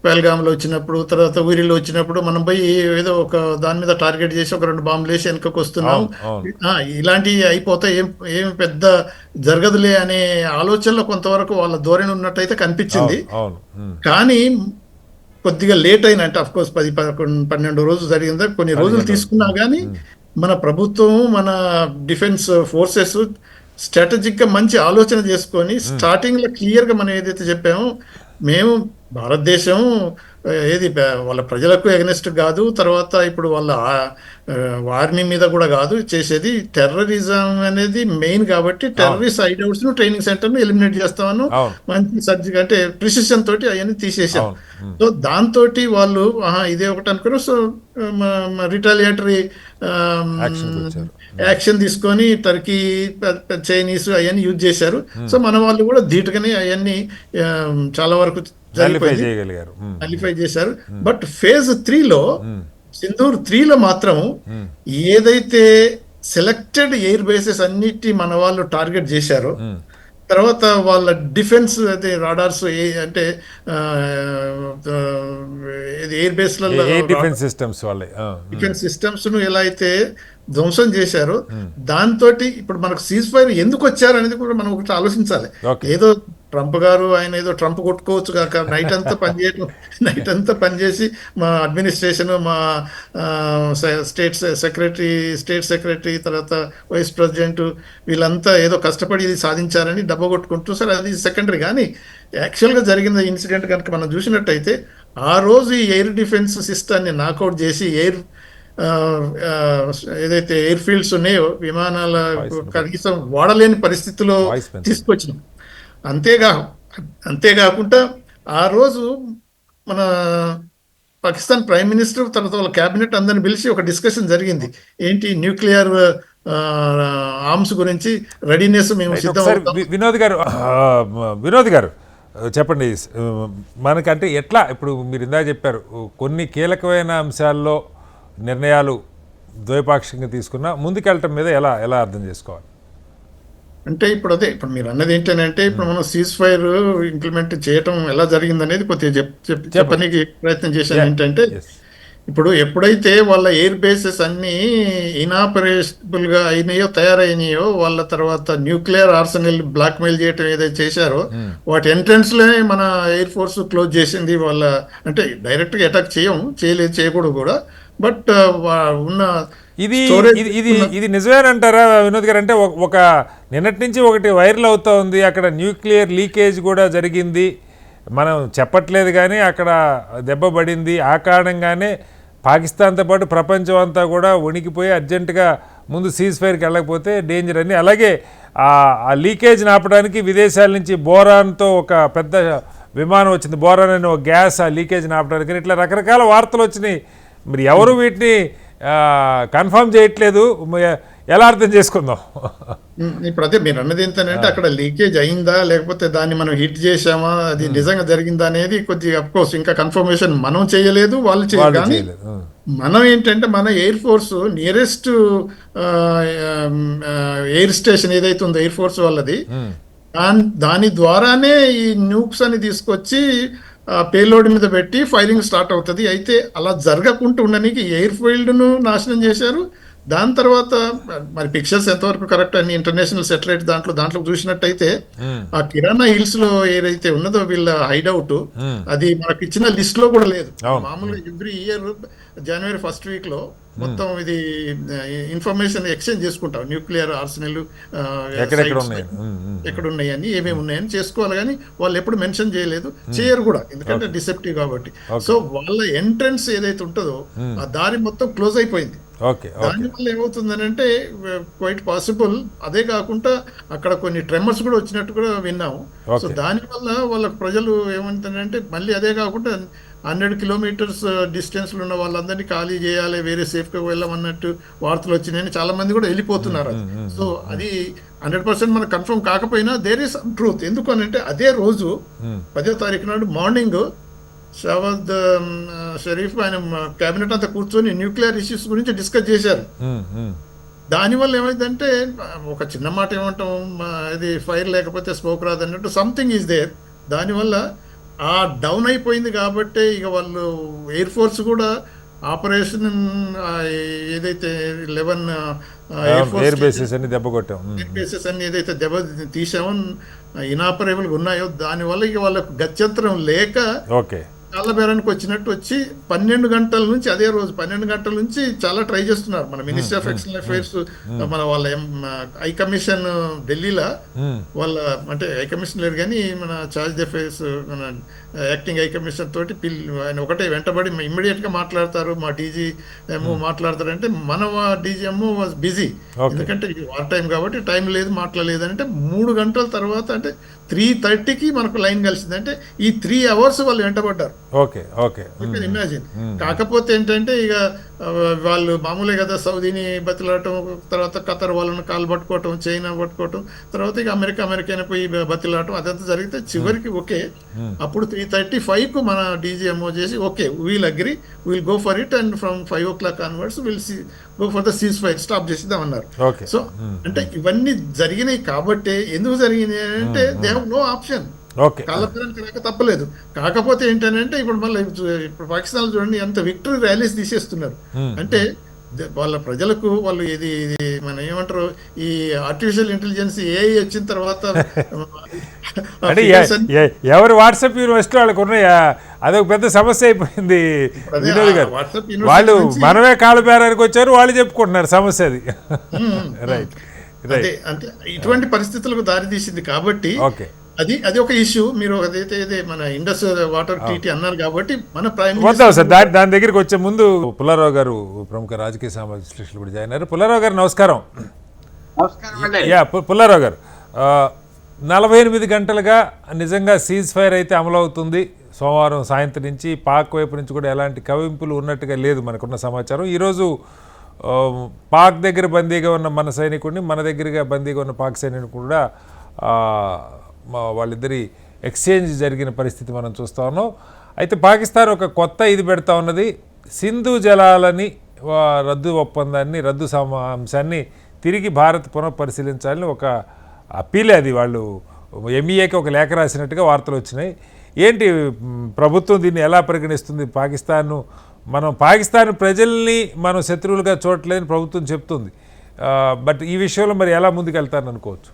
పహల్గామ్లో వచ్చినప్పుడు, తర్వాత ఊరిలో వచ్చినప్పుడు మనం పోయి ఏదో ఒక దాని మీద టార్గెట్ చేసి ఒక 2 బాంబులు వేసి వెనకకు వస్తున్నాం, అవును. ఇలాంటివి అయిపోతే ఏం పెద్ద జరగదులే అనే ఆలోచనలో కొంతవరకు వాళ్ళ ధోరణి ఉన్నట్టయితే కనిపించింది. అవును. కానీ కొద్దిగా లేట్ అయిన, అంటే కోర్స్ 10, 11, 12 రోజులు జరిగిందా, కొన్ని రోజులు తీసుకున్నా కానీ మన ప్రభుత్వం, మన డిఫెన్స్ ఫోర్సెస్ స్ట్రాటజిక్ గా మంచి ఆలోచన చేసుకొని స్టార్టింగ్ లో క్లియర్ గా మనం ఏదైతే చెప్పామో, మేము భారతదేశం ఏది వాళ్ళ ప్రజలకు ఎగనెస్ట్ కాదు, తర్వాత ఇప్పుడు వాళ్ళ వారిని మీద కూడా కాదు చేసేది, టెర్రరిజం అనేది మెయిన్ కాబట్టి టెర్రరిస్ట్ హైడౌట్స్ ను ట్రైనింగ్ సెంటర్ ను ఎలిమినేట్ చేస్తామను మంచి సర్జికల్ అంటే ప్రిసిషన్ తోటి అవన్నీ తీసేసాం. సో దాంతో వాళ్ళు ఇదే ఒకటి అనుకున్నారు. సో రిటాలియేటరీ యాక్షన్ తీసుకొని టర్కీ, చైనీస్ అవన్నీ యూజ్ చేశారు. సో మన వాళ్ళు కూడా ధీటుగానే అవన్నీ చాలా వరకు నలిఫై చేశారు. బట్ ఫేజ్ 3లో, సింధూర్ 3లో మాత్రం ఏదైతే సెలెక్టెడ్ ఎయిర్ బేసెస్ అన్నిటి మన వాళ్ళు టార్గెట్ చేశారో, తర్వాత వాళ్ళ డిఫెన్స్ అయితే రాడార్స్ అంటే ఎయిర్ బేస్లలో డిఫెన్స్ సిస్టమ్స్ ను ఎలా అయితే ధ్వంసం చేశారో, దాంతో ఇప్పుడు మనకు సీజ్ ఫైర్ ఎందుకు వచ్చారు అనేది కూడా మనం ఒకటి ఆలోచించాలి. ఏదో ట్రంప్ గారు ఆయన ఏదో ట్రంప్ కొట్టుకోవచ్చు కాక నైట్ అంతా పనిచేసి మా అడ్మినిస్ట్రేషన్, మా స్టేట్ సెక్రటరీ, తర్వాత వైస్ ప్రెసిడెంట్ వీళ్ళంతా ఏదో కష్టపడి ఇది సాధించారని డబ్బా కొట్టుకుంటూ, సార్ అది సెకండరీ. కానీ యాక్చువల్గా జరిగిన ఇన్సిడెంట్ కనుక మనం చూసినట్టయితే, ఆ రోజు ఈ ఎయిర్ డిఫెన్స్ సిస్టాన్ని నాకౌట్ చేసి ఏదైతే ఎయిర్ ఫీల్డ్స్ ఉన్నాయో విమానాల కనీసం వాడలేని పరిస్థితిలో తీసుకొచ్చినాం. అంతేకాకుండా ఆ రోజు మన పాకిస్తాన్ ప్రైమ్ మినిస్టర్ తర్వాత వాళ్ళ క్యాబినెట్ అందరిని పిలిచి ఒక డిస్కషన్ జరిగింది. ఏంటి, న్యూక్లియర్ ఆర్మ్స్ గురించి రెడీనెస్ మేము సిద్ధం. వినోద్ గారు చెప్పండి, మనకంటే ఎట్లా, ఇప్పుడు మీరు ఇందాక చెప్పారు కొన్ని కీలకమైన అంశాల్లో నిర్ణయాలు ద్వైపాక్షికంగా తీసుకున్నా ముందుకెళ్ళటం మీద ఎలా అర్థం చేసుకోవాలి? అంటే ఇప్పుడు మీరు అన్నది ఏంటంటే, ఇప్పుడు మనం సీజ్ ఫైర్ ఇంప్లిమెంట్ చేయటం ఎలా జరిగింది అనేది కొద్దిగా చెప్పడానికి ప్రయత్నం చేశాను. ఏంటంటే, ఇప్పుడు ఎప్పుడైతే వాళ్ళ ఎయిర్ బేసెస్ అన్ని ఇనాపరేబుల్ గా తయారైనాయో, వాళ్ళ తర్వాత న్యూక్లియర్ ఆర్సనల్ బ్లాక్ మెయిల్ చేయటం ఏదైతే చేశారో, వాటి ఎంట్రన్స్ లోనే మన ఎయిర్ ఫోర్స్ క్లోజ్ చేసింది. వాళ్ళ అంటే డైరెక్ట్ గా అటాక్ చేయకూడదు కూడా, బట్ ఉన్న ఇది నిజమేనంటారా వినోద్ గారు? అంటే ఒక నిన్నటి నుంచి ఒకటి వైరల్ అవుతా ఉంది, అక్కడ న్యూక్లియర్ లీకేజ్ కూడా జరిగింది, మనం చెప్పట్లేదు కానీ అక్కడ దెబ్బ పడింది, ఆ కారణంగానే పాకిస్తాన్తో పాటు ప్రపంచం అంతా కూడా వణికిపోయి అర్జెంటుగా ముందు సీజ్ ఫైర్కి వెళ్ళకపోతే డేంజర్ అని. అలాగే ఆ లీకేజ్ ఆపడానికి విదేశాల నుంచి బోరాన్తో ఒక పెద్ద విమానం వచ్చింది, బోరాన్ అనే ఒక గ్యాస్ ఆ లీకేజ్ ఆపడానికి, ఇట్లా రకరకాల వార్తలు వచ్చినాయి. మరి ఎవరు వీటిని కన్ఫర్మ్ చేయట్లేదు, ఎలా అర్థం చేసుకుందాం? ఇప్పుడు అదే మీరు అన్నది ఏంటంటే, అక్కడ లీకేజ్ అయిందా లేకపోతే దాన్ని మనం హిట్ చేసామా, అది నిజంగా జరిగిందా అనేది కొద్దిగా అఫ్కోర్స్ ఇంకా కన్ఫర్మేషన్ మనం చేయలేదు, వాళ్ళు చేయలేదు. కానీ మనం ఏంటంటే, మన air force nearest air station ఏదైతే ఉందో ఎయిర్ ఫోర్స్ వాళ్ళది, దాని ద్వారానే ఈ న్యూక్స్ అని తీసుకొచ్చి పేలోడ్ మీద పెట్టి ఫైరింగ్ స్టార్ట్ అవుతుంది. అయితే అలా జరగకుండా ఉండడానికి ఎయిర్ ఫీల్డ్ను నాశనం చేశారు. దాని తర్వాత మరి పిక్చర్స్ ఎంతవరకు కరెక్ట్ అని ఇంటర్నేషనల్ సాటిలైట్ దాంట్లో చూసినట్టయితే, ఆ కిరాణా హిల్స్ లో ఏదైతే ఉన్నదో వీళ్ళ హైడౌట్, అది మనకి ఇచ్చిన లిస్ట్ లో కూడా లేదు. మామూలుగా ఎవ్రీ ఇయర్ జనవరి ఫస్ట్ వీక్ లో మొత్తం ఇది ఇన్ఫర్మేషన్ ఎక్స్చేంజ్ చేసుకుంటాం, న్యూక్లియర్ ఆర్సనల్ ఎక్కడ ఉన్నాయని, ఏమేమి ఉన్నాయని చేసుకోవాలి. కానీ వాళ్ళు ఎప్పుడు మెన్షన్ చేయలేదు, చేయరు కూడా, ఎందుకంటే డిసెప్టివ్ కాబట్టి. సో వాళ్ళ ఎంట్రన్స్ ఏదైతే ఉంటుందో ఆ దారి మొత్తం క్లోజ్ అయిపోయింది. దానివల్ల ఏమవుతుందని అంటే, క్వైట్ పాసిబుల్ అదే కాకుండా అక్కడ కొన్ని ట్రెమర్స్ కూడా వచ్చినట్టు కూడా విన్నాము. సో దానివల్ల వాళ్ళ ప్రజలు ఏమంటారంటే, మళ్ళీ అదే కాకుండా 100 కిలోమీటర్స్ డిస్టెన్స్ లో ఉన్న వాళ్ళందరినీ ఖాళీ చేయాలి, వేరే సేఫ్ గా వెళ్ళమన్నట్టు వార్తలు వచ్చినాయని చాలా మంది కూడా వెళ్ళిపోతున్నారు. సో అది 100% మనకు కన్ఫర్మ్ కాకపోయినా దేర్ ఈస్ సమ్ ట్రూత్. ఎందుకు అని అంటే, అదే రోజు 10వ తారీఖు నాడు మార్నింగ్ షాబాద్ షరీఫ్ ఆయన కేబినెట్ అంతా కూర్చొని న్యూక్లియర్ ఇష్యూస్ గురించి డిస్కస్ చేశారు. దానివల్ల ఏమైందంటే, ఒక చిన్న మాట ఏమంటాం, ఇది ఫైర్ లేకపోతే స్మోక్ రాదు అన్నట్టు సంథింగ్ ఈజ్ దేర్. దానివల్ల ఆ డౌన్ అయిపోయింది కాబట్టి ఇక వాళ్ళు ఎయిర్ ఫోర్స్ కూడా ఆపరేషన్ ఏదైతే 11 ఎయిర్ ఫోర్స్ ఎయిర్ బేసెస్ అన్ని దెబ్బ కొట్టాం. ఎయిర్ బేసెస్ అన్ని ఏదైతే దెబ్బ తీసామో ఇనాపరేబుల్గా ఉన్నాయో దానివల్ల ఇక వాళ్ళకు గత్యంతరం లేక ఓకే కాళ్ళబేరానికి వచ్చినట్టు వచ్చి 12 గంటల నుంచి అదే రోజు 12 గంటల నుంచి చాలా ట్రై చేస్తున్నారు. మన మినిస్టర్ ఆఫ్ ఎక్స్టర్నల్ అఫైర్స్ మన వాళ్ళ హై కమిషన్ ఢిల్లీలో వాళ్ళ అంటే హై కమిషన్ లేరు కానీ మన చార్జ్ అఫైర్స్ మన యాక్టింగ్ హై కమిషన్ తోటి ఆయన ఒకటే వెంటబడి ఇమ్మీడియట్ గా మాట్లాడతారు. మా డీజీ ఏమో మాట్లాడతారంటే మన డీజీఎంఓ వాజ్ బిజీ, ఎందుకంటే వార్ టైం కాబట్టి టైం లేదు మాట్లాడలేదు అంటే 3 గంటల తర్వాత అంటే 3:30కి మనకు లైన్ కలిసింది. అంటే ఈ 3 hours వాళ్ళు వెంటబడ్డారు. Okay okay imagine. కాకపోతే ఏంటంటే ఇక వాళ్ళు మామూలే కదా, సౌదీని బతిలాడటం, తర్వాత ఖతర్ వాళ్ళని కాలు పట్టుకోవటం, చైనా పట్టుకోవటం, తర్వాత ఇక అమెరికా పోయి బతిలాడటం అదంతా జరిగితే చివరికి ఓకే అప్పుడు 3:35కు మన డీజీఎంఓ చేసి okay we'll agree will go for it and from 5 o'clock onwards will go for the ceasefire stop చేసిద్దామన్నారు. సో అంటే ఇవన్నీ జరిగినాయి కాబట్టి ఎందుకు జరిగినాయి అంటే దే హ్యావ్ నో ఆప్షన్. కాళ్ళబేరానికి రాక తప్పలేదు. కాకపోతే ఏంటంటే ఇప్పుడు మళ్ళీ ఇప్పుడు పాకిస్తాన్ చూడండి ఎంత విక్టరీ ర్యాలీస్ తీసేస్తున్నారు. అంటే వాళ్ళ ప్రజలకు వాళ్ళు ఇది మన ఏమంటారు ఈ ఆర్టిఫిషియల్ ఇంటెలిజెన్స్ ఏఐ వచ్చిన తర్వాత అంటే ఎవరు వాట్సాప్ యూనివర్సిటీ వాళ్ళకు ఉన్నాయా, అదొక పెద్ద సమస్య అయిపోయింది వినోద్ గారు. వాళ్ళు మనమే కాళ్ళబేరానికి వచ్చారు, వాళ్ళు చెప్పుకుంటున్నారు సమస్య అది. రైట్ అంటే ఇటువంటి పరిస్థితులకు దారి తీసింది కాబట్టి అది ఒక ఇష్యూ. మీరు అదైతే మన ఇండస్ వాటర్ ట్రీటీ అన్నారు కాబట్టి మన ప్రైమ్ సార్ దాని దగ్గరికి వచ్చే ముందు పుల్లారావు గారు ప్రముఖ రాజకీయ సామాజిక విశ్లేషకులు కూడా జాయిన్ అయ్యారు. పుల్లారావు గారు నమస్కారం. పుల్లారావు గారు 48 గంటలుగా నిజంగా సీజ్ ఫైర్ అయితే అమలు అవుతుంది. సోమవారం సాయంత్రం నుంచి పాక్ వైపు నుంచి కూడా ఎలాంటి కవింపులు ఉన్నట్టుగా లేదు మనకున్న సమాచారం. ఈరోజు పాక్ దగ్గర బందీగా ఉన్న మన సైనికుడిని, మన దగ్గరగా బందీగా ఉన్న పాక్ సైనికుడిని కూడా వాళ్ళిద్దరి ఎక్స్చేంజ్ జరిగిన పరిస్థితి మనం చూస్తూ ఉన్నాం. అయితే పాకిస్తాన్ ఒక కొత్త ఇది పెడతా ఉన్నది, సింధు జలాలని రద్దు ఒప్పందాన్ని, రద్దు అంశాన్ని తిరిగి భారత్ పునఃపరిశీలించాలని ఒక అప్పీలే అది. వాళ్ళు ఎంఈఏకి ఒక లేఖ రాసినట్టుగా వార్తలు వచ్చినాయి. ఏంటి ప్రభుత్వం దీన్ని ఎలా పరిగణిస్తుంది? పాకిస్తాన్ ప్రజల్ని మనం శత్రువులుగా చూడలేదని ప్రభుత్వం చెప్తుంది. బట్ ఈ విషయంలో మరి ఎలా ముందుకెళ్తారని అనుకోవచ్చు?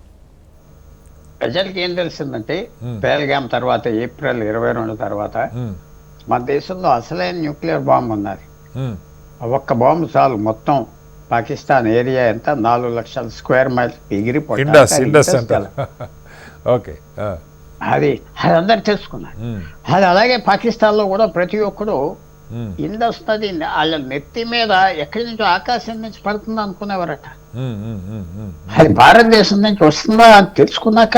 ప్రజలకి ఏం తెలిసిందంటే పేల్గామ్ తర్వాత ఏప్రిల్ 22 తర్వాత మన దేశంలో అసలైన న్యూక్లియర్ బాంబు ఉన్నది. ఒక్క బాంబు చాలు మొత్తం పాకిస్తాన్ ఏరియా ఎంత 4 లక్షల స్క్వేర్ మైల్ అది అందరు తెలుసుకున్నారు. అది అలాగే పాకిస్తాన్ లో కూడా ప్రతి ఒక్కరు ఇండస్ నది వాళ్ళ నెత్తి మీద ఎక్కడి నుంచో ఆకాశం నుంచి పడుతుందా అనుకునేవారట. అది భారతదేశం నుంచి వస్తుందా అని తెలుసుకున్నాక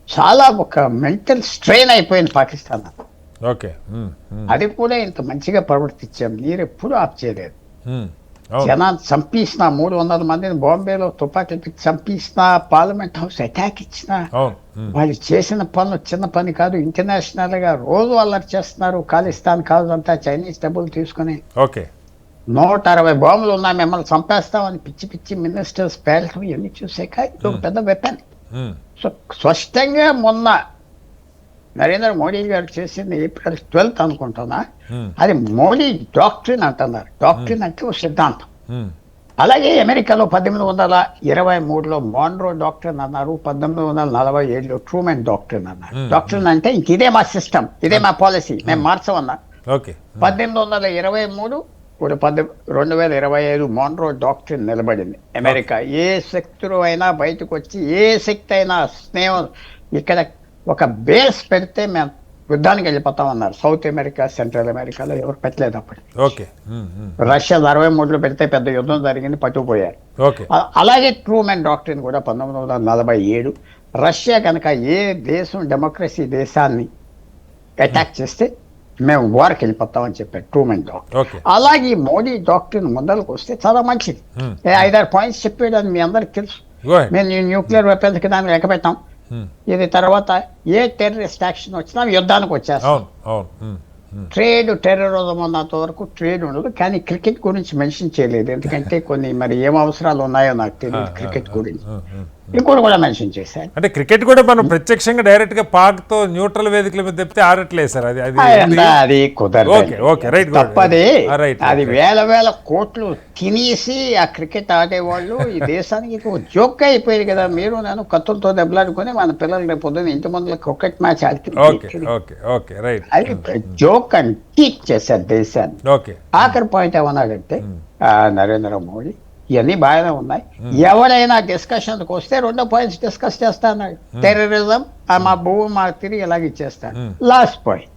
చాలా ఒక మెంటల్ స్ట్రెయిన్ అయిపోయింది పాకిస్తాన్. అది కూడా ఇంత మంచిగా ప్రవర్తించాం, మీరు ఎప్పుడు ఆఫ్ చేయలేదు. జనాన్ని చంపేసిన 300 మందిని బాంబేలో తుపాకీకి చంపేసిన, పార్లమెంట్ హౌస్ అటాక్ ఇచ్చిన, వాళ్ళు చేసిన పనులు చిన్న పని కాదు. ఇంటర్నేషనల్ గా రోజు అల్లరి చేస్తున్నారు. ఖాళిస్తాన్ కాదంతా చైనీస్ డబ్బులు తీసుకుని 160 బాంబులు ఉన్నాయి, మిమ్మల్ని చంపేస్తామని పిచ్చి పిచ్చి మినిస్టర్స్ పేలటం ఇవన్నీ చూసాక ఇది ఒక పెద్ద వెపన్. సో స్పష్టంగా మొన్న నరేంద్ర మోడీ గారు చేసింది ఏప్రిల్ 12th అనుకుంటున్నా, అది మోడీ డాక్ట్రిన్ అంటున్నారు. డాక్ట్రిన్ అంటే ఒక సిద్ధాంతం. అలాగే అమెరికాలో 1823లో మాన్రో డాక్ట్రిన్ అన్నారు, 1847లో ట్రూమెన్ డాక్ట్రిన్ అన్నారు. డాక్ట్రిన్ అంటే ఇంక ఇదే మా సిస్టమ్, ఇదే మా పాలసీ, మేము మార్చమన్నారు. 1823 ఇప్పుడు 2025 మాన్రో డాక్ట్రిన్ నిలబడింది. అమెరికా ఏ శక్తులు అయినా బయటకు వచ్చి ఏ శక్తి అయినా స్నేహం ఇక్కడ ఒక బేస్ పెడితే మేము యుద్ధానికి వెళ్ళిపోతామన్నారు. సౌత్ అమెరికా, సెంట్రల్ అమెరికాలో ఎవరు పెట్టలేదు అప్పుడు. రష్యా 63లో పెడితే పెద్ద యుద్ధం జరిగింది, పట్టుకుపోయారు. అలాగే ట్రూమెన్ డాక్ట్రిన్ కూడా 1947 రష్యా కనుక ఏ దేశం డెమోక్రసీ దేశాన్ని అటాక్ చేస్తే మేము వార్కి వెళ్ళిపోతామని చెప్పారు ట్రూమెన్ డాక్ట్రిన్. అలాగే మోడీ డాక్ట్రిన్ ముందరకు వస్తే చాలా మంచిది. 5-6 పాయింట్స్ చెప్పేది మీ అందరికి తెలుసు. మేము న్యూక్లియర్ వెపన్స్ కి దాన్ని లెక్క పెట్టాం. ఇది తర్వాత ఏ టెర్రరిస్ట్ యాక్షన్ వచ్చినా యుద్ధానికి వచ్చేస్తాం. ట్రేడ్ టెర్రరిజం ఉన్నంత వరకు ట్రేడ్ ఉండదు. కానీ క్రికెట్ గురించి మెన్షన్ చేయలేదు, ఎందుకంటే కొన్ని మరి ఏం అవసరాలు ఉన్నాయో నాకు తెలియదు క్రికెట్ గురించి. ఇంకోటి కూడా మెన్షన్ చేశారు. అంటే క్రికెట్ కూడా మనం ప్రత్యక్షంగా డైరెక్ట్ గా పాక్తో న్యూట్రల్ వేదికల మీద తెప్పితే ఆడట్లేదు సార్. అది కుదరదు, ఓకే రైట్, తప్పది. రైట్. అది వేల కోట్లు తినేసి ఆ క్రికెట్ ఆడేవాళ్ళు ఈ దేశానికి జోక్ అయిపోయింది కదా. మీరు నేను కత్తులతో దెబ్బలాడుకొని మన పిల్లలు రేపు పొద్దున్న ఇంటి ముందు క్రికెట్ మ్యాచ్ ఓకే రైట్. అది జోక్ అని టీచ్ చేశారు దేశాన్ని. ఓకే. ఆఖరి పాయింట్ ఏమన్నాడంటే నరేంద్ర మోడీ ఇవన్నీ బాగానే ఉన్నాయి, ఎవరైనా డిస్కషన్కి వస్తే 2 పాయింట్స్ డిస్కస్ చేస్తా అన్నాడు. టెర్రరిజం మా భూమి మాకు తిరిగి ఇలాగ ఇచ్చేస్తాను. లాస్ట్ పాయింట్,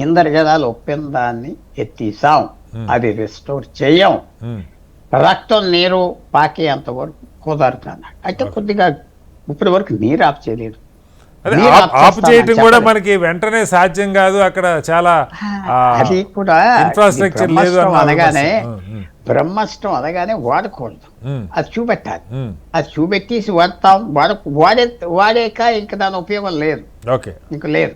ఇంద్రజలాలు ఒప్పందాన్ని ఎత్తిసాం, అది రిస్టోర్ చెయ్యం, రక్తం నీరు పాకేంత వరకు కుదరదు అన్నాడు. అంటే కొద్దిగా ఇప్పటి వరకు నీరు ఆఫ్ చేయలేదు. ఆఫ్ చేయటం కూడా మనకి వెంటనే సాధ్యం కాదు, అక్కడ చాలా అది కూడా ఇన్ఫ్రాస్ట్రక్చర్ లేదు అనగానే బ్రహ్మాస్త్రం అనగానే వాడకూడదు, అది చూపెట్టాలి. అది చూపెట్టేసి వాడతాం, వాడాక ఇంకా దాని ఉపయోగం లేదు, ఇంకా లేదు.